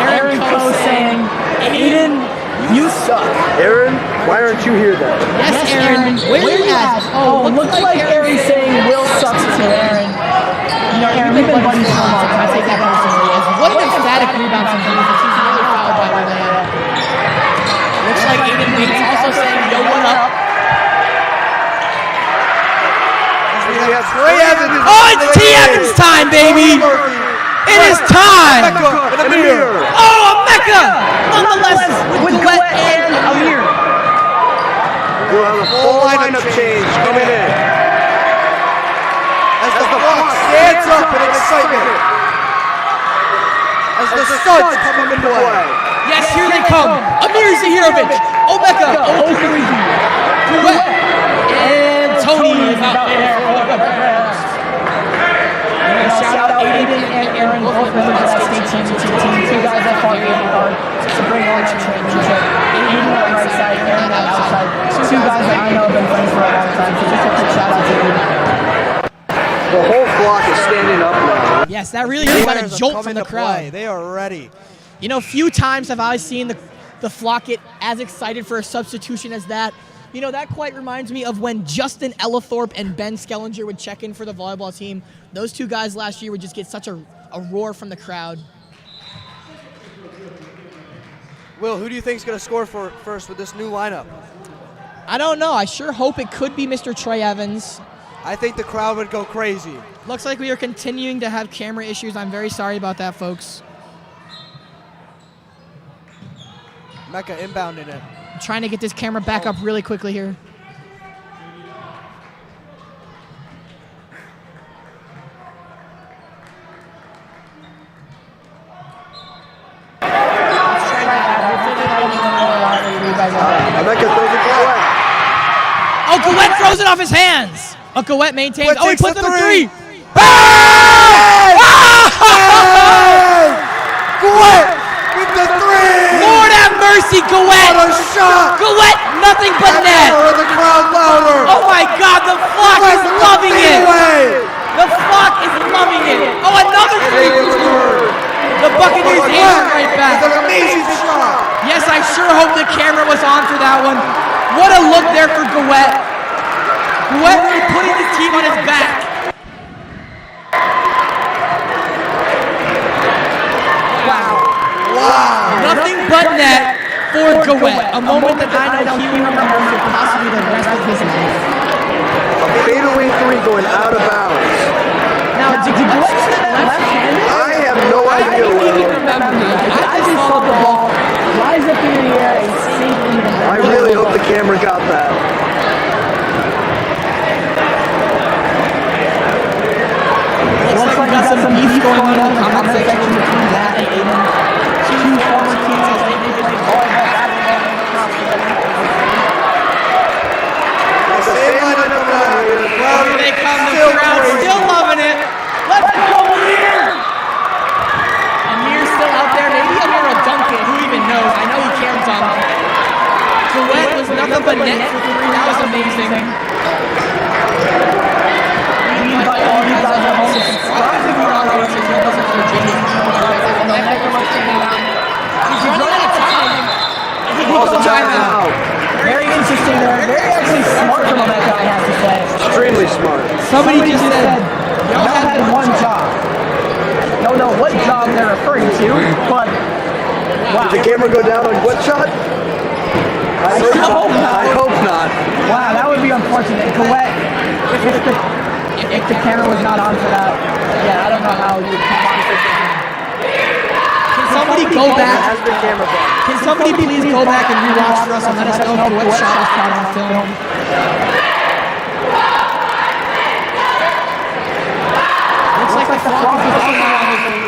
Aaron Coe saying, Aiden, you suck. Aaron, why aren't you here then? Yes, Aaron. Where are you at? Oh, looks like Aaron's saying Will sucks to Aaron. You know, Aaron, we've been buddies for a long time. I take that personally. What an emphatic rebound from James. He's really fouled by the way. Looks like Aiden Bates also saying, yo, what up? Oh, it's T. Evans time, baby! It is time! Oh, Emeka! Nonetheless, with Gouet and Amir. We'll have a full lineup change coming in. As the Bucs stands up in excitement. As the studs come into play. Yes, here they come. Amir Zahirovic, Emeka, Gouet, and Tony is out there. Shout out Aiden and Aaron, both members of that state championship team. Two guys that fought really hard to bring on that championship. Aiden on the right side, Aaron on the outside. Two guys that I know have been friends for a long time. So just a quick shout out to Aiden. The whole flock is standing up now. Yes, that really got a jolt from the crowd. They are ready. You know, few times have I seen the flock get as excited for a substitution as that. You know, that quite reminds me of when Justin Ellithorpe and Ben Skellinger would check in for the volleyball team. Those two guys last year would just get such a roar from the crowd. Will, who do you think is going to score for first with this new lineup? I don't know. I sure hope it could be Mr. Trey Evans. I think the crowd would go crazy. Looks like we are continuing to have camera issues. I'm very sorry about that, folks. Mecca inbounding it. I'm trying to get this camera back up really quickly here. Oh, Gouet throws it off his hands. Oh, Gouet maintains. Oh, he puts up a three. Bang! Gouet with the three. Lord have mercy, Gouet. What a shot. Gouet, nothing but net. The crowd louder. Oh my God, the flock is loving it. The flock is loving it. Oh, another three. The Buccaneers answer right back. It's an amazing shot. Yes, I sure hope the camera was on for that one. What a look there for Gouet. Gouet really putting his team on his back. Wow. Nothing but net for Gouet. A moment that I know he will remember for possibly the rest of his life. A fadeaway three going out of bounds. Now, did Gouet left-handed? I have no idea. I just saw the ball rise up in the air and sink into the I really hope the camera got that. Looks like we got some beef going on in the comment section between that and Aiden. Two former teams as they played volleyball. Here they come, the crowd still loving it. Let's go, Amir! Amir's still out there. Maybe Amir will dunk it. Who even knows? I know he can dunk. Gouet was nothing but net for three. That was amazing. We invite all you guys at home to subscribe if you're not already, so you don't miss a Somebody just said, y'all had one job. Don't know what job they're referring to, but wow. Did the camera go down on what shot? I hope not. Wow, that would be unfortunate. Gouette, if the camera was not on for that, yeah, I don't know how you would come on for that. Can somebody go back? Can somebody please go back and rewatch for us and let us know if Gouette's shot was caught on film? Looks like the clock is also not on his.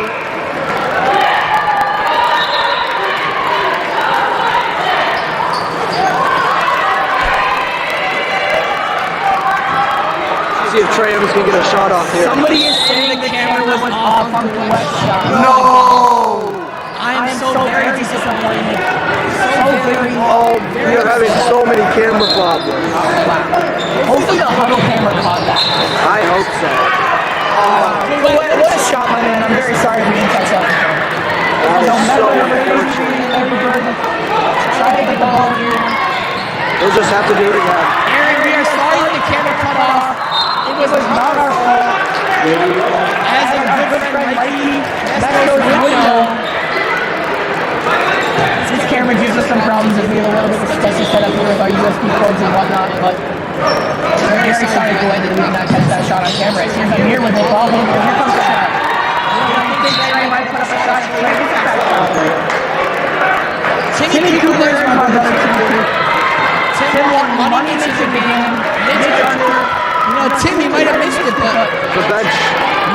See if Trey Evans can get a shot off here. Somebody is saying the camera was off on the wet shot. No! I'm so very disappointed. You're having so many camera problems. Hopefully the huddle camera caught that. I hope so. What a shot, my man. I'm very sorry we didn't touch that. That is so unfortunate. Try to get the ball here. We'll just have to do it again. Aaron, we are sorry the camera cut off. It was not our fault. As a good friend Mikey Meadows would know, this camera gives us some problems if we have a little bit of a sketchy setup here with our USB cords and whatnot, but I'm very sorry to go ahead and we did not catch that shot on camera. It seems I'm here with it. Ball here comes the shot. I think Trey might put up a shot. Timmy Cooper is my brother. Tim won money into the game. Timmy might have missed it, but the bench.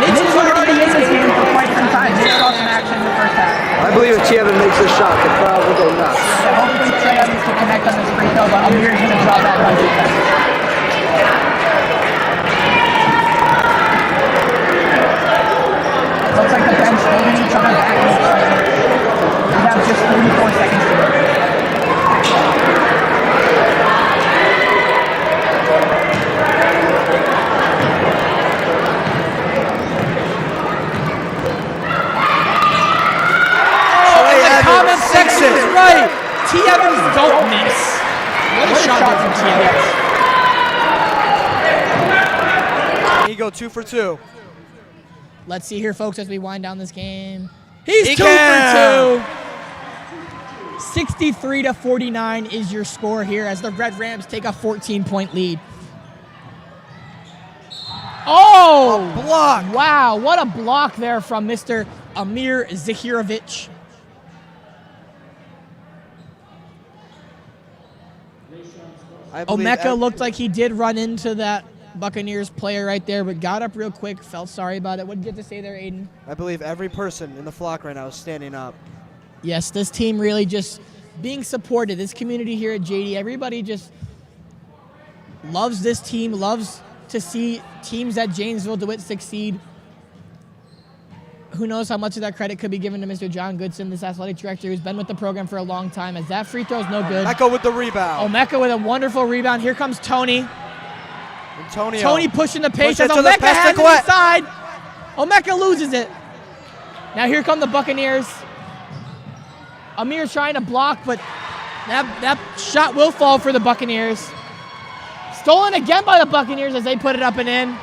Mitch is already in this game for quite some time. He saw some action in the first half. I believe if T. Evans makes this shot, the crowd will go nuts. Yeah, hopefully Trey Evans can connect on this free throw, but Amir's going to drop that by defense. Looks like the bench holding each other back. We have just 34 seconds to go. Comment section is right. T. Evans don't miss. What a shot there from T. Evans. He go 2 for 2. Let's see here, folks, as we wind down this game. He's 2 for 2. 63-49 is your score here as the Red Rams take a 14-point lead. Oh! A block. Wow, what a block there from Mr. Amir Zahirovic. Omeka looked like he did run into that Buccaneers player right there, but got up real quick, felt sorry about it. What did you have to say there, Aiden? I believe every person in the flock right now is standing up. Yes, this team really just being supported. This community here at JD, everybody just loves this team, loves to see teams at Jamesville-DeWitt succeed. Who knows how much of that credit could be given to Mr. John Goodson, this athletic director who's been with the program for a long time, as that free throw is no good. Omeka with the rebound. Omeka with a wonderful rebound. Here comes Tony. Antonio. Tony pushing the pace as Push it to the Omeka has it Gouette. inside. Omeka loses it. Now here come the Buccaneers. Amir trying to block, but that shot will fall for the Buccaneers. Stolen again by the Buccaneers as they put it up and in.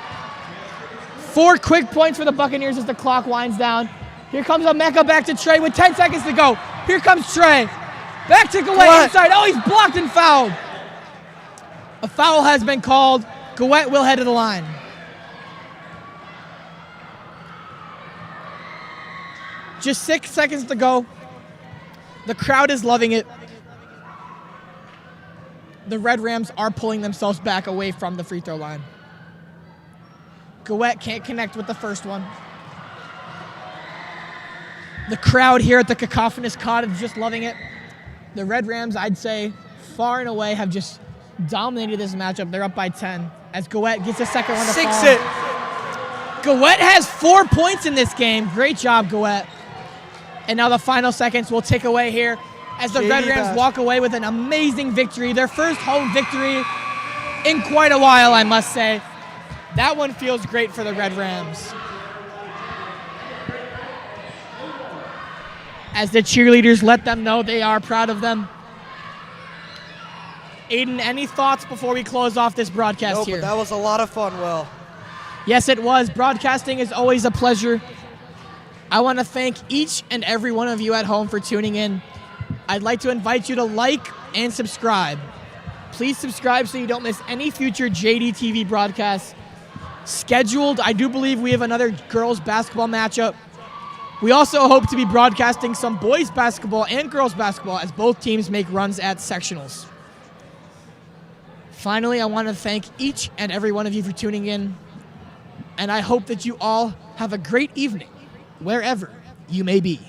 4 quick points for the Buccaneers as the clock winds down. Here comes Omeka back to Trey with 10 seconds to go. Here comes Trey. Back to Gouette inside. Oh, he's blocked and fouled. A foul has been called. Gouette will head to the line. Just 6 seconds to go. The crowd is loving it. The Red Rams are pulling themselves back away from the free throw line. Gouette can't connect with the first one. The crowd here at the Cacophonous Cottage just loving it. The Red Rams, I'd say, far and away have just dominated this matchup. They're up by 10 as Gouette gets a second one to fall. 6 it. Gouette has 4 points in this game. Great job, Gouette. And now the final seconds will tick away here as the Red Rams walk away with an amazing victory. Their first home victory in quite a while, I must say. That one feels great for the Red Rams. As the cheerleaders let them know they are proud of them. Aiden, any thoughts before we close off this broadcast here? But that was a lot of fun, Will. Yes, it was. Broadcasting is always a pleasure. I want to thank each and every one of you at home for tuning in. I'd like to invite you to like and subscribe. Please subscribe so you don't miss any future JDTV broadcasts. Scheduled, I do believe we have another girls basketball matchup. We also hope to be broadcasting some boys basketball and girls basketball as both teams make runs at sectionals. Finally, I want to thank each and every one of you for tuning in, and I hope that you all have a great evening, wherever you may be.